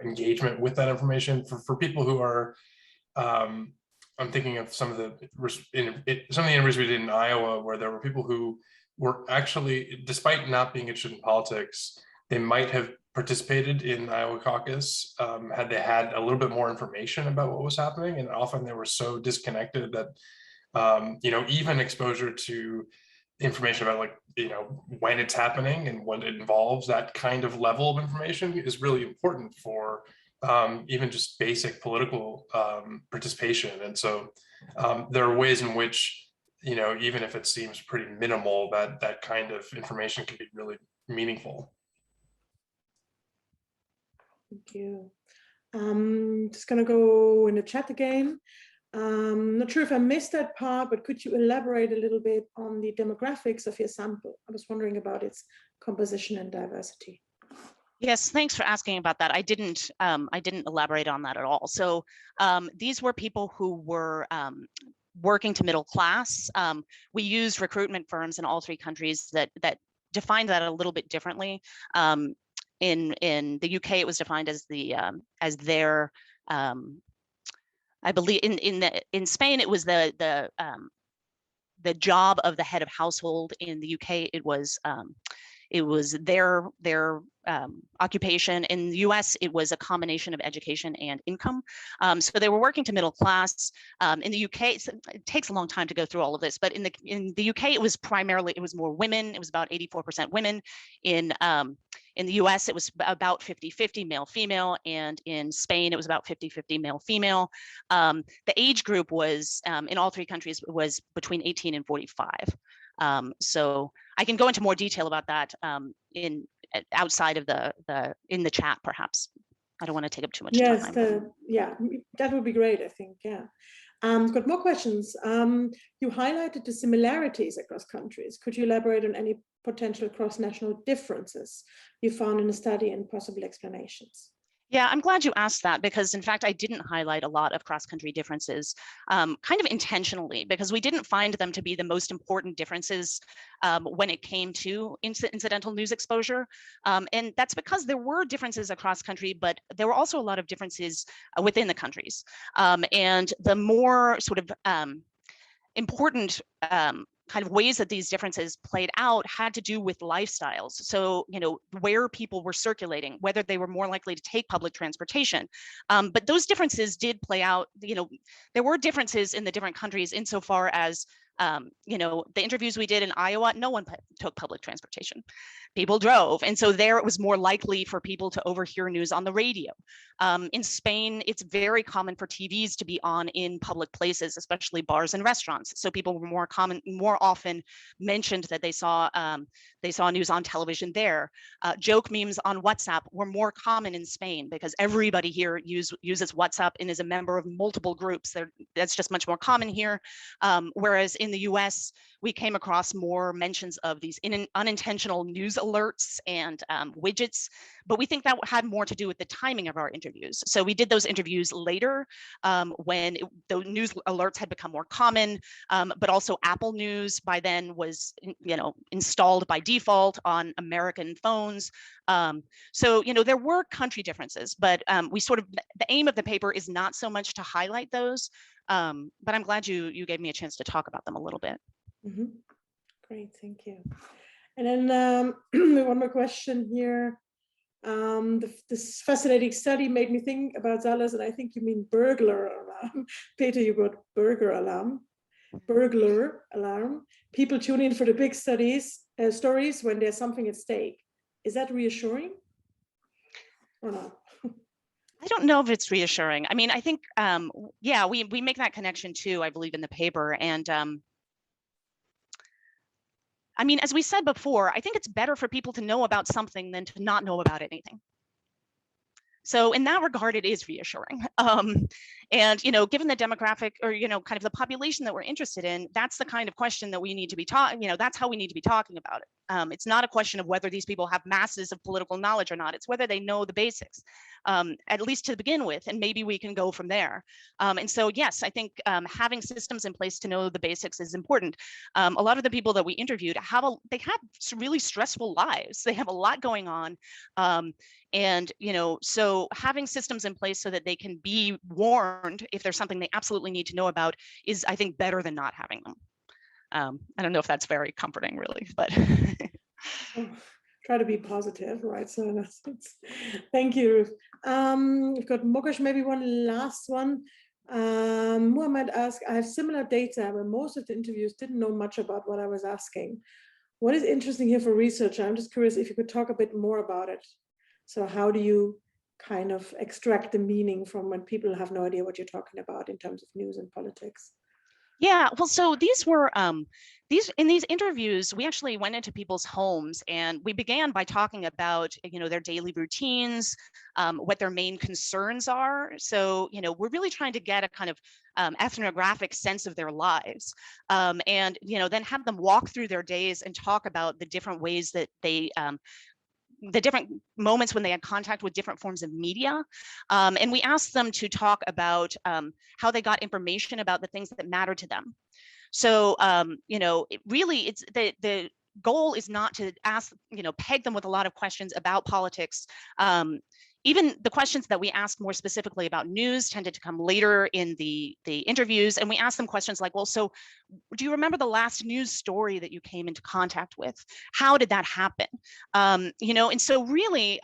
engagement with that information for people who are, I'm thinking of some of the interviews we did in Iowa, where there were people who were actually, despite not being interested in politics, they might have participated in the Iowa caucus had they had a little bit more information about what was happening, and often they were so disconnected that even exposure to information about when it's happening and what it involves, that kind of level of information is really important for even just basic political participation. And so there are ways in which even if it seems pretty minimal, that kind of information can be really meaningful. Thank you. Just going to go in the chat again. Not sure if I missed that part, but could you elaborate a little bit on the demographics of your sample? I was wondering about its composition and diversity. Yes, thanks for asking about that. I didn't elaborate on that at all. So these were people who were working to middle class. We used recruitment firms in all three countries that defined that a little bit differently. In the UK, it was defined as their I believe in Spain it was the job of the head of household. In the UK, it was their occupation. In the US, it was a combination of education and income. So they were working to middle class. In the UK, it takes a long time to go through all of this, but in the UK, it was more women. It was about 84% women. In the US, it was about 50-50 male-female, and in Spain, it was about 50-50 male-female. The age group was, in all three countries, was between 18 and 45. So I can go into more detail about that outside of in the chat, perhaps. I don't want to take up too much time. Yeah, that would be great, I think, yeah. Got more questions. You highlighted the similarities across countries. Could you elaborate on any potential cross-national differences you found in the study and possible explanations? Yeah, I'm glad you asked that, because in fact, I didn't highlight a lot of cross-country differences, kind of intentionally, because we didn't find them to be the most important differences when it came to incidental news exposure. And that's because there were differences across country, but there were also a lot of differences within the countries. And the more sort of important kind of ways that these differences played out had to do with lifestyles. So, where people were circulating, whether they were more likely to take public transportation. But those differences did play out. There were differences in the different countries insofar as, the interviews we did in Iowa, no one took public transportation. People drove. And so there it was more likely for people to overhear news on the radio. In Spain, it's very common for TVs to be on in public places, especially bars and restaurants. So people were more often mentioned that they saw news on television there. Joke memes on WhatsApp were more common in Spain because everybody here uses WhatsApp and is a member of multiple groups. That's just much more common here. Whereas in the US, we came across more mentions of these unintentional news alerts and widgets, but we think that had more to do with the timing of our interviews. So we did those interviews later when the news alerts had become more common, but also Apple News by then was, installed by default on American phones. So, there were country differences, but the aim of the paper is not so much to highlight those, but I'm glad you gave me a chance to talk about them a little bit. Mm-hmm. Great, thank you. And then one more question here. This fascinating study made me think about Zala's, and I think you mean burglar alarm. Peter, you got burglar alarm. People tune in for the big stories when there's something at stake. Is that reassuring or not? I don't know if it's reassuring. I mean, I think, yeah, we make that connection too, I believe, in the paper. And I mean, as we said before, I think it's better for people to know about something than to not know about anything. So in that regard, it is reassuring. And, given the demographic or, kind of the population that we're interested in, that's the kind of question that we need to be talking, that's how we need to be talking about it. It's not a question of whether these people have masses of political knowledge or not. It's whether they know the basics, at least to begin with, and maybe we can go from there. And so, yes, I think having systems in place to know the basics is important. A lot of the people that we interviewed they had really stressful lives. They have a lot going on. And, so having systems in place so that they can be warned if there's something they absolutely need to know about is, I think, better than not having them. I don't know if that's very comforting, really, but. Try to be positive, right? So thank you, Ruth. We've got Mokash, maybe one last one. Muhammad asked, I have similar data where most of the interviews didn't know much about what I was asking. What is interesting here for research? I'm just curious if you could talk a bit more about it. So how do you kind of extract the meaning from when people have no idea what you're talking about in terms of news and politics? Yeah, well, so these were in these interviews, we actually went into people's homes and we began by talking about, their daily routines, what their main concerns are. So, we're really trying to get a kind of ethnographic sense of their lives, and, then have them walk through their days and talk about the different ways that they the different moments when they had contact with different forms of media. And we asked them to talk about how they got information about the things that mattered to them. So, it's the goal is not to ask, peg them with a lot of questions about politics. Even the questions that we asked more specifically about news tended to come later in the interviews. And we asked them questions like, well, so do you remember the last news story that you came into contact with? How did that happen? And so really,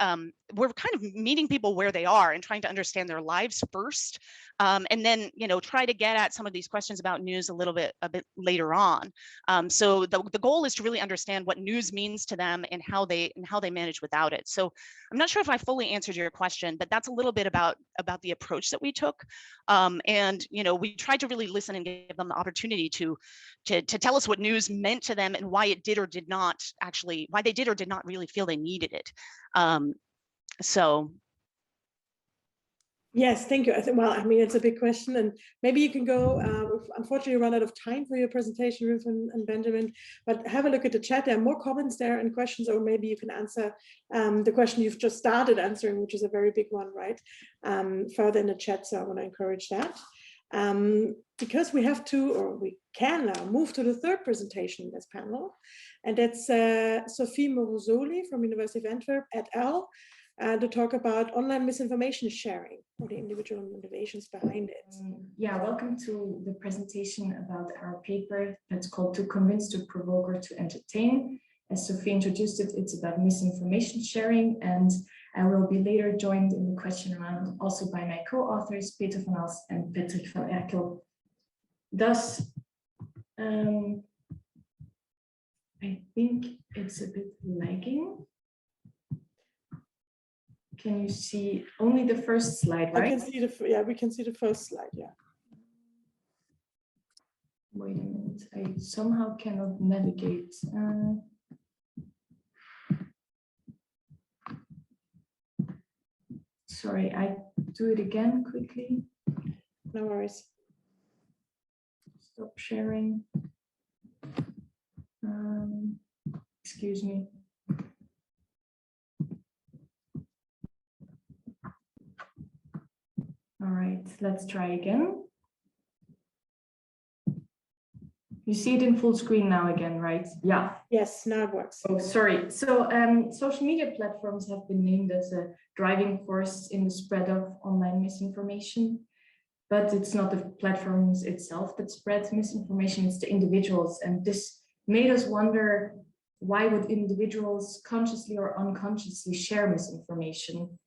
we're kind of meeting people where they are and trying to understand their lives first. And then, try to get at some of these questions about news a bit later on. So the goal is to really understand what news means to them and how they manage without it. So I'm not sure if I fully answered your question, but that's a little bit about the approach that we took. And we tried to really listen and give them the opportunity to tell us what news meant to them and why it did or did not why they did or did not really feel they needed it. So. Yes, thank you. It's a big question, and maybe you can go. Unfortunately, run out of time for your presentation, Ruth and Benjamin. But have a look at the chat. There are more comments there and questions, or maybe you can answer the question you've just started answering, which is a very big one, right? Further in the chat. So I want to encourage that. Because we have to, or we can now move to the third presentation in this panel, and that's Sophie Morozoli from University of Antwerp et al. To talk about online misinformation sharing or the individual motivations behind it. Welcome to the presentation about our paper that's called To Convince, to Provoke, or to Entertain. As Sophie introduced it, it's about misinformation sharing, and I will be later joined in the question round also by my co-authors, Peter van Als and Patrick van Erkel. Thus, I think it's a bit lagging. Can you see only the first slide, right? I can see we can see the first slide, yeah. Wait a minute, I somehow cannot navigate. Sorry, I do it again quickly. No worries. Stop sharing. Excuse me. All right, let's try again. You see it in full screen now again, right? Yeah. Yes, now it works. Oh, sorry. So social media platforms have been named as a driving force in the spread of online misinformation, but it's not the platforms itself that spread misinformation, it's the individuals. And this made us wonder, why would individuals consciously or unconsciously share misinformation?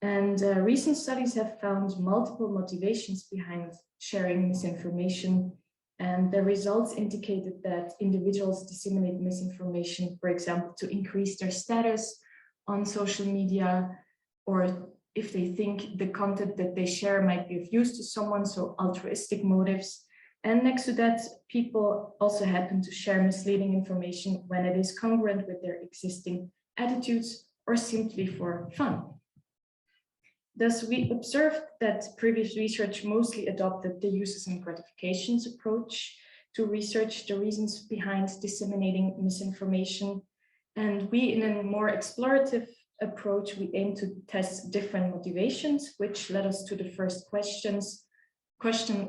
And recent studies have found multiple motivations behind sharing misinformation, and the results indicated that individuals disseminate misinformation, for example, to increase their status on social media, or if they think the content that they share might be of use to someone, so altruistic motives. And next to that, people also happen to share misleading information when it is congruent with their existing attitudes or simply for fun. Thus, we observed that previous research mostly adopted the uses and gratifications approach to research the reasons behind disseminating misinformation. And we, in a more explorative approach, we aim to test different motivations, which led us to the first question,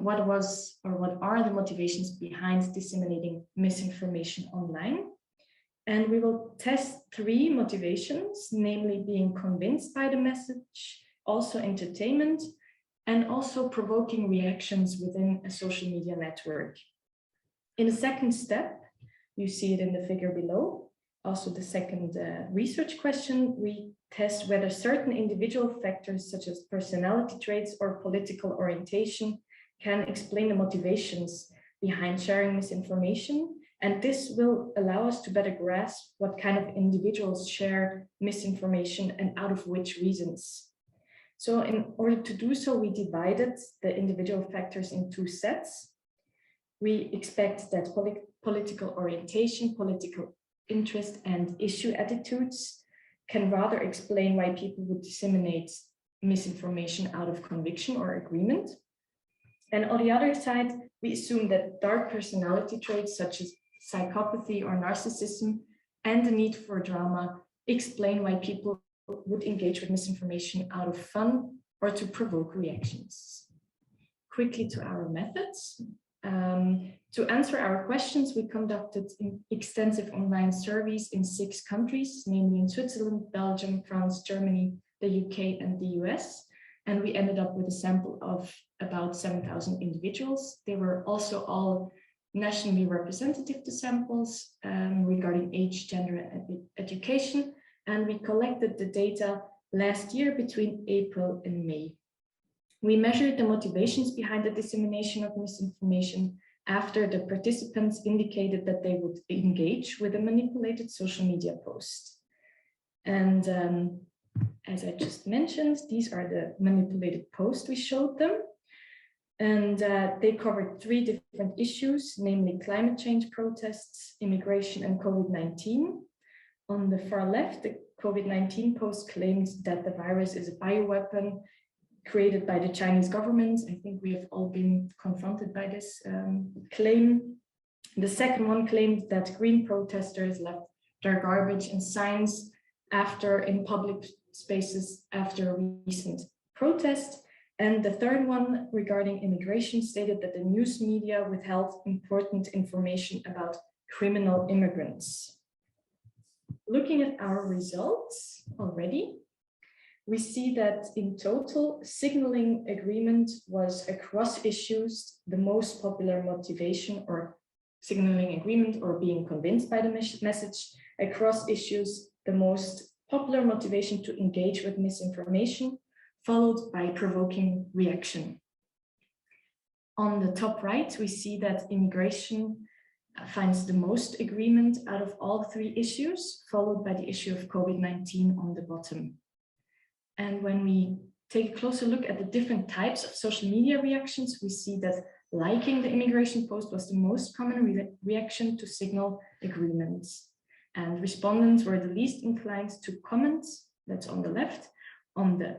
what are the motivations behind disseminating misinformation online? And we will test 3 motivations, namely being convinced by the message, also entertainment, and also provoking reactions within a social media network. In the second step, you see it in the figure below, also the second research question, we test whether certain individual factors such as personality traits or political orientation can explain the motivations behind sharing misinformation. And this will allow us to better grasp what kind of individuals share misinformation and out of which reasons. So in order to do so, we divided the individual factors in 2 sets. We expect that political orientation, political interest, and issue attitudes can rather explain why people would disseminate misinformation out of conviction or agreement. And on the other side, we assume that dark personality traits such as psychopathy or narcissism and the need for drama explain why people would engage with misinformation out of fun or to provoke reactions. Quickly to our methods. To answer our questions, we conducted extensive online surveys in 6 countries, namely in Switzerland, Belgium, France, Germany, the UK, and the US. And we ended up with a sample of about 7,000 individuals. They were also all nationally representative, the samples, regarding age, gender, and education. And we collected the data last year between April and May. We measured the motivations behind the dissemination of misinformation after the participants indicated that they would engage with a manipulated social media post. And as I just mentioned, these are the manipulated posts we showed them. And they covered 3 different issues, namely climate change protests, immigration, and COVID-19. On the far left, the COVID-19 post claims that the virus is a bioweapon created by the Chinese government. I think we have all been confronted by this claim. The second one claimed that green protesters left their garbage and signs in public spaces after a recent protest. And the third one regarding immigration stated that the news media withheld important information about criminal immigrants. Looking at our results already, we see that in total, signaling agreement was across issues the most popular motivation, or signaling agreement or being convinced by the message across issues, the most popular motivation to engage with misinformation, followed by provoking reaction. On the top right, we see that immigration finds the most agreement out of all 3 issues, followed by the issue of COVID-19 on the bottom. And when we take a closer look at the different types of social media reactions, we see that liking the immigration post was the most common reaction to signal agreements. And respondents were the least inclined to comment, that's on the left, on the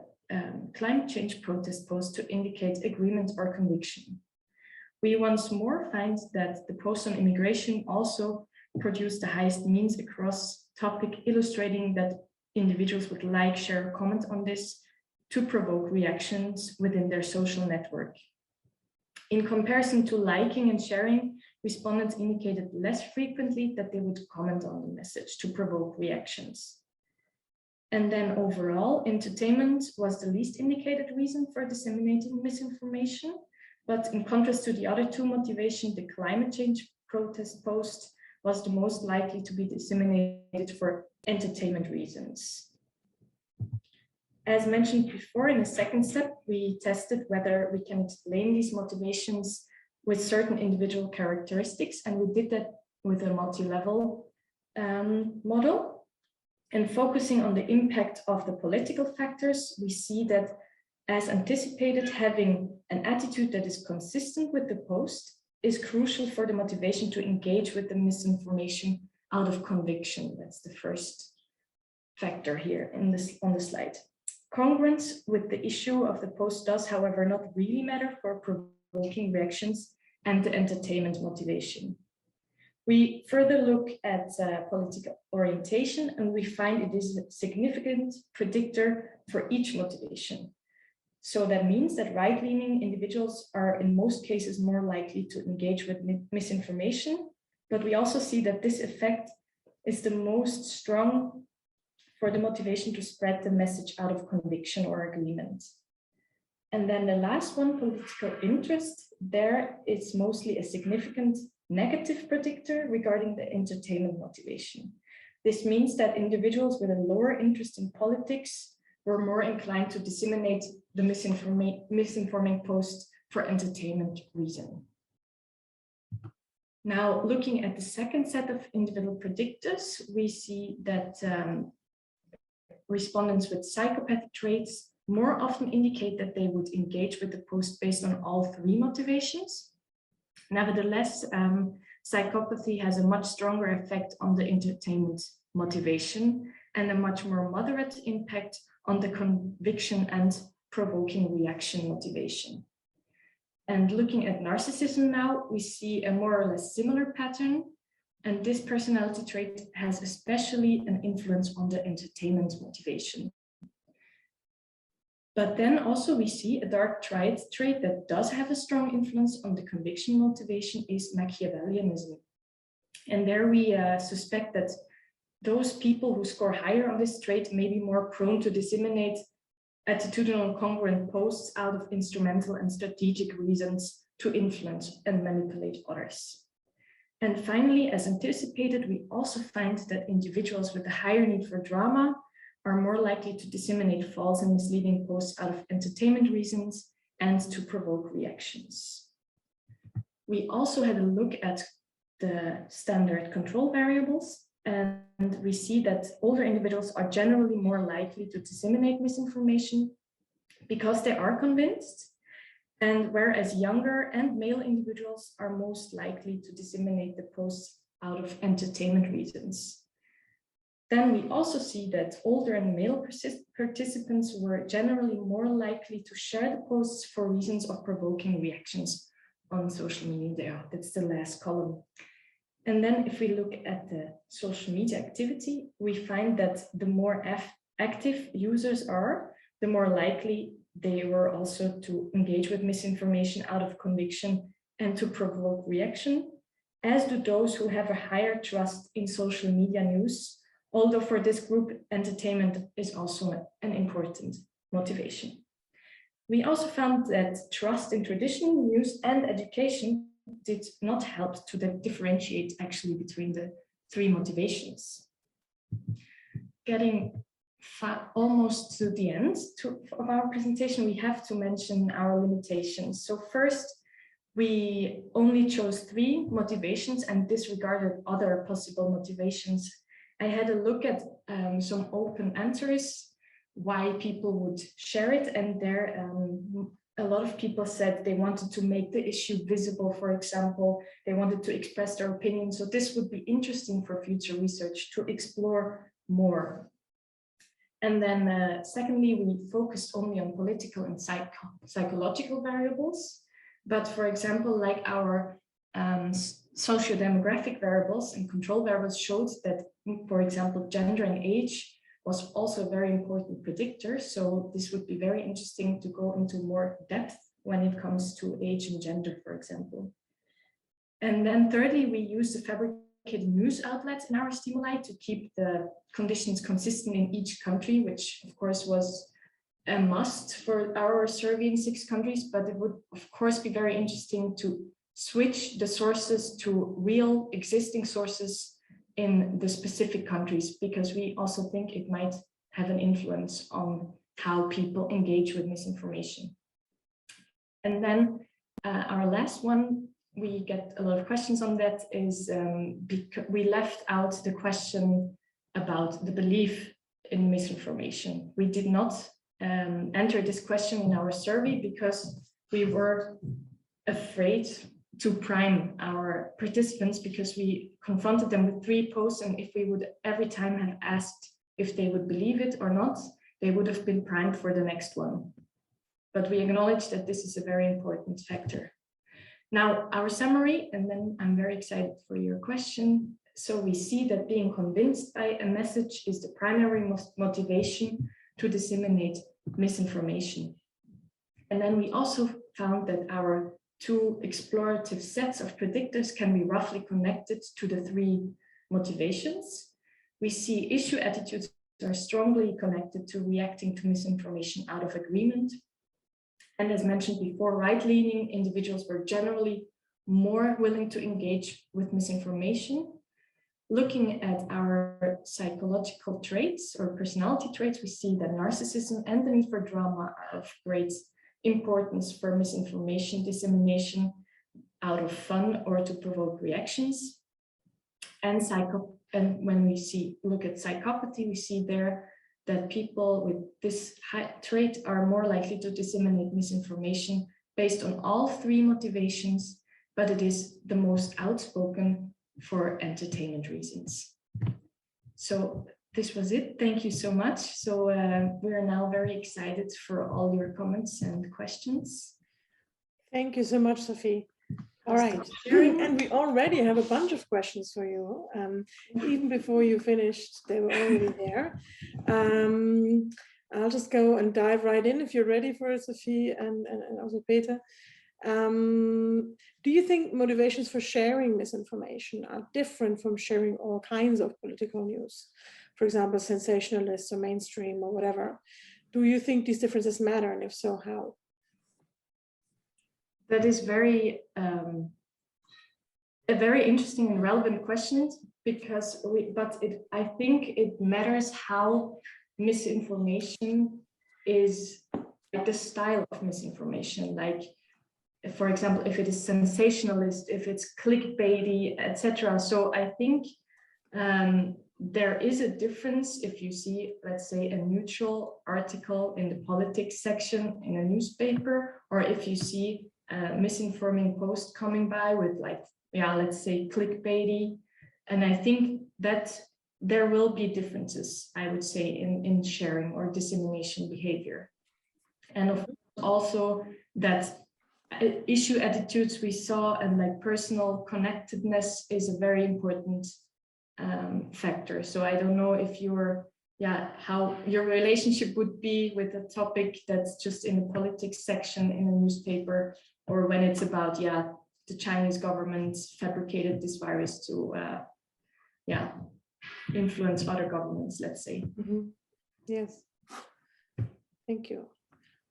climate change protest post to indicate agreement or conviction. We once more find that the post on immigration also produced the highest means across topic, illustrating that individuals would like, share, comment on this to provoke reactions within their social network. In comparison to liking and sharing, respondents indicated less frequently that they would comment on the message to provoke reactions. And then overall, entertainment was the least indicated reason for disseminating misinformation. But in contrast to the other 2 motivations, the climate change protest post was the most likely to be disseminated for entertainment reasons. As mentioned before, in the second step, we tested whether we can explain these motivations with certain individual characteristics, and we did that with a multi-level model. And focusing on the impact of the political factors, we see that, as anticipated, having an attitude that is consistent with the post is crucial for the motivation to engage with the misinformation out of conviction. That's the first factor here on the slide. Congruence with the issue of the post does, however, not really matter for provoking reactions and the entertainment motivation. We further look at political orientation, and we find it is a significant predictor for each motivation. So that means that right-leaning individuals are in most cases more likely to engage with misinformation, but we also see that this effect is the most strong for the motivation to spread the message out of conviction or agreement. And then the last one, political interest, there it's mostly a significant negative predictor regarding the entertainment motivation. This means that individuals with a lower interest in politics were more inclined to disseminate the misinforming post for entertainment reason. Now, looking at the second set of individual predictors, we see that respondents with psychopathic traits more often indicate that they would engage with the post based on all 3 motivations. Nevertheless, psychopathy has a much stronger effect on the entertainment motivation and a much more moderate impact on the conviction and provoking reaction motivation. And looking at narcissism now, we see a more or less similar pattern. And this personality trait has especially an influence on the entertainment motivation. But then also we see a dark trait that does have a strong influence on the conviction motivation is Machiavellianism. And there we suspect that those people who score higher on this trait may be more prone to disseminate attitudinal congruent posts out of instrumental and strategic reasons to influence and manipulate others. And finally, as anticipated, we also find that individuals with a higher need for drama are more likely to disseminate false and misleading posts out of entertainment reasons and to provoke reactions. We also had a look at the standard control variables, and we see that older individuals are generally more likely to disseminate misinformation because they are convinced, and whereas younger and male individuals are most likely to disseminate the posts out of entertainment reasons. Then we also see that older and male participants were generally more likely to share the posts for reasons of provoking reactions on social media. That's the last column. And then if we look at the social media activity, we find that the more active users are, the more likely they were also to engage with misinformation out of conviction and to provoke reaction, as do those who have a higher trust in social media news. Although for this group, entertainment is also an important motivation. We also found that trust in traditional news and education did not help to differentiate actually between the three motivations. Getting almost to the end of our presentation, we have to mention our limitations. So first, we only chose 3 motivations and disregarded other possible motivations. I had a look at some open answers, why people would share it, and there a lot of people said they wanted to make the issue visible, for example, they wanted to express their opinion. So this would be interesting for future research to explore more. And then secondly, we focused only on political and psychological variables. But for example, like our socio-demographic variables and control variables showed that, for example, gender and age was also a very important predictor. So this would be very interesting to go into more depth when it comes to age and gender, for example. And then thirdly, we use the fabricated news outlets in our stimuli to keep the conditions consistent in each country, which of course was a must for our survey in 6 countries, but it would of course be very interesting to switch the sources to real existing sources in the specific countries, because we also think it might have an influence on how people engage with misinformation. And then our last one, we get a lot of questions on that, is because we left out the question about the belief in misinformation. We did not enter this question in our survey because we were afraid to prime our participants, because we confronted them with 3 posts, and if we would every time have asked if they would believe it or not, they would have been primed for the next one. But we acknowledge that this is a very important factor. Now, our summary, and then I'm very excited for your question. So we see that being convinced by a message is the primary motivation to disseminate misinformation. And then we also found that our 2 explorative sets of predictors can be roughly connected to the 3 motivations. We see issue attitudes are strongly connected to reacting to misinformation out of agreement. And as mentioned before, right-leaning individuals were generally more willing to engage with misinformation. Looking at our psychological traits or personality traits, we see that narcissism and the need for drama are of great importance for misinformation dissemination out of fun or to provoke reactions. And when we look at psychopathy, we see there that people with this trait are more likely to disseminate misinformation based on all 3 motivations, but it is the most outspoken for entertainment reasons. So this was it. Thank you so much. So we're now very excited for all your comments and questions. Thank you so much, Sophie. All right, and we already have a bunch of questions for you. Even before you finished, they were already there. I'll just go and dive right in if you're ready for it, Sophie and also Peter. Do you think motivations for sharing misinformation are different from sharing all kinds of political news? For example, sensationalists or mainstream or whatever. Do you think these differences matter, and if so, how? That is a very interesting and relevant question, because I think it matters how misinformation is, like the style of misinformation, like, for example, if it is sensationalist, if it's clickbaity, etc. So I think there is a difference if you see, let's say, a neutral article in the politics section in a newspaper, or if you see a misinforming post coming by with, like, yeah, let's say clickbaity. And I think that there will be differences, I would say, in sharing or dissemination behavior. And of course also that issue attitudes we saw, and like personal connectedness is a very important factor. So I don't know if how your relationship would be with a topic that's just in the politics section in a newspaper, or when it's about, the Chinese government fabricated this virus to, influence other governments, let's say. Mm-hmm. Yes, thank you.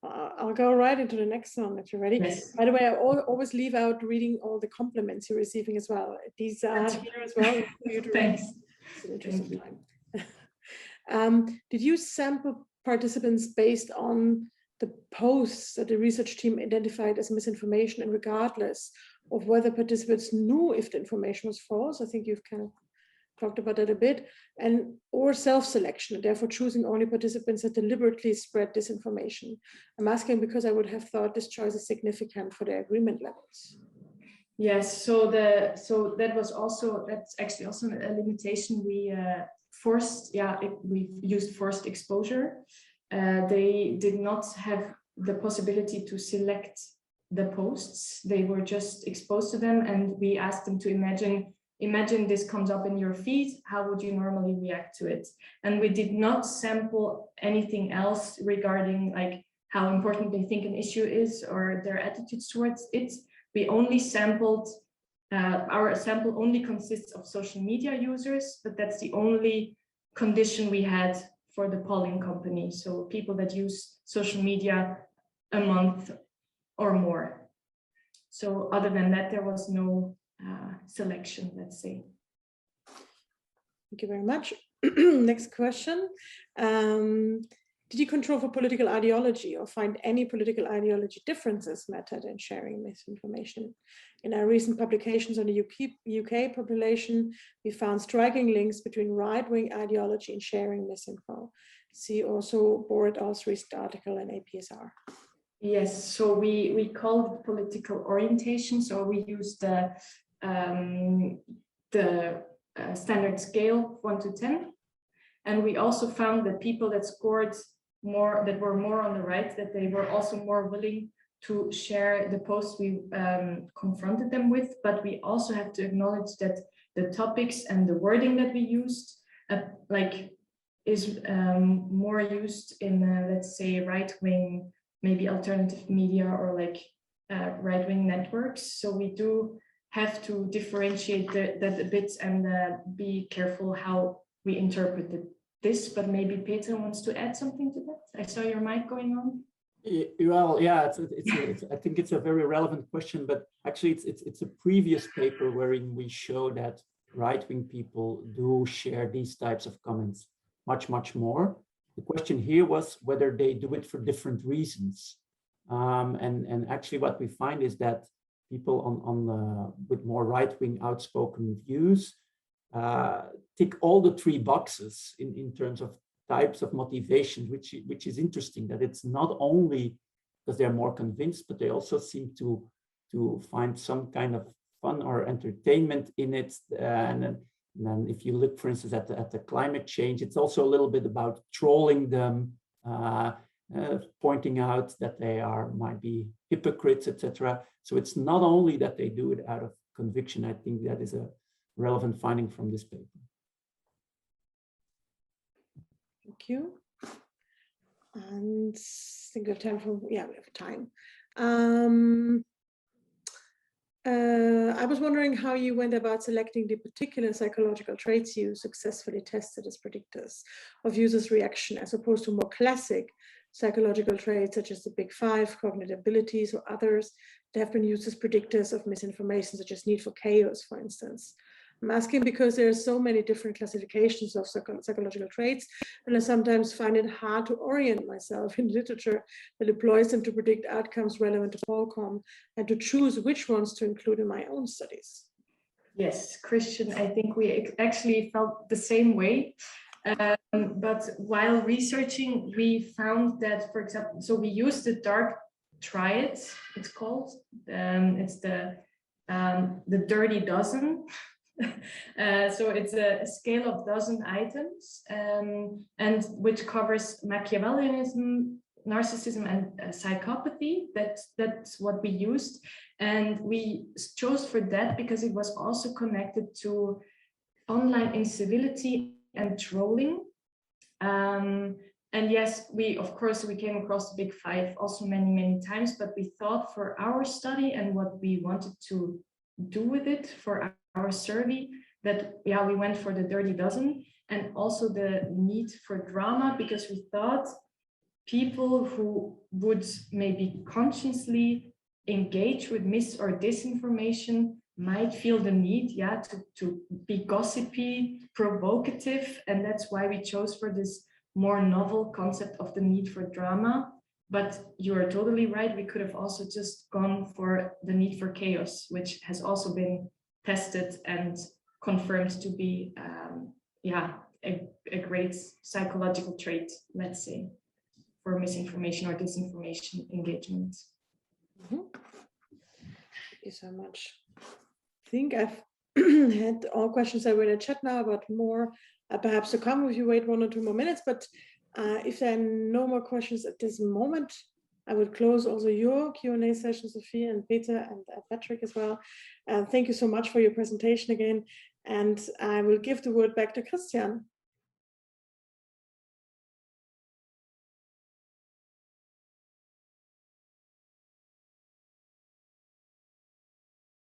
I'll go right into the next one if you're ready. Yes. By the way, I always leave out reading all the compliments you're receiving as well. These are here as well. Thanks. It's an interesting time. Did you sample participants based on the posts that the research team identified as misinformation, and regardless of whether participants knew if the information was false? I think you've kind of talked about that a bit, or self-selection, therefore choosing only participants that deliberately spread disinformation. I'm asking because I would have thought this choice is significant for the agreement levels. Yes, so that's actually also a limitation. We we used forced exposure. They did not have the possibility to select the posts. They were just exposed to them, and we asked them to imagine this comes up in your feed, how would you normally react to it? And we did not sample anything else regarding, like, how important they think an issue is or their attitudes towards it. We only sampled, our sample only consists of social media users, but that's the only condition we had for the polling company. So people that use social media a month or more. So other than that, there was no selection, let's say. Thank you very much. Next question. Did you control for political ideology or find any political ideology differences mattered in sharing misinformation? In our recent publications on the UK population, we found striking links between right-wing ideology and sharing misinfo. See also Boris et recent article in APSR. Yes, so we called it political orientation. So we used the standard scale 1 to 10. And we also found that people that scored more, that were more on the right, that they were also more willing to share the posts we confronted them with. But we also have to acknowledge that the topics and the wording that we used is more used in, let's say, right-wing, maybe alternative media, or like right-wing networks. So we do have to differentiate that a bit and be careful how we interpret this. But maybe Peter wants to add something to that. I saw your mic going on. Well, yeah, I think it's a very relevant question, but actually it's a previous paper wherein we show that right-wing people do share these types of comments much more. The question here was whether they do it for different reasons. And actually what we find is that people with more right-wing outspoken views tick all the 3 boxes in terms of types of motivation, which is interesting, that it's not only because they're more convinced, but they also seem to to find some kind of fun or entertainment in it. And then if you look, for instance, at the climate change, it's also a little bit about trolling them, pointing out that they might be hypocrites, etc. So it's not only that they do it out of conviction. I think that is a relevant finding from this paper. Thank you. And I think we have time for, yeah, we have time. I was wondering how you went about selecting the particular psychological traits you successfully tested as predictors of users' reaction, as opposed to more classic psychological traits such as the big five, cognitive abilities, or others that have been used as predictors of misinformation, such as need for chaos, for instance. I'm asking because there are so many different classifications of psychological traits, and I sometimes find it hard to orient myself in literature that employs them to predict outcomes relevant to Qualcomm and to choose which ones to include in my own studies. Yes, Christian, I think we actually felt the same way. But while researching, we found that, for example, so we used the dark triad, it's called. It's the dirty dozen. So it's a scale of dozen items, and which covers Machiavellianism, narcissism, and psychopathy. That's what we used, and we chose for that because it was also connected to online incivility and trolling. And yes, of course we came across the big five also many times, but we thought for our study and what we wanted to do with it for our survey that, yeah, we went for the dirty dozen, and also the need for drama, because we thought people who would maybe consciously engage with mis or disinformation might feel the need, yeah, to be gossipy, provocative, and that's why we chose for this more novel concept of the need for drama. But you are totally right, we could have also just gone for the need for chaos, which has also been tested and confirmed to be a great psychological trait, let's say, for misinformation or disinformation engagement. Mm-hmm. Thank you so much. I think I've had all questions I were in the chat now, but more perhaps to come if you wait 1 or 2 more minutes. But if there are no more questions at this moment, I would close also your Q&A session, Sophie and Peter and Patrick as well. Thank you so much for your presentation again. And I will give the word back to Christian.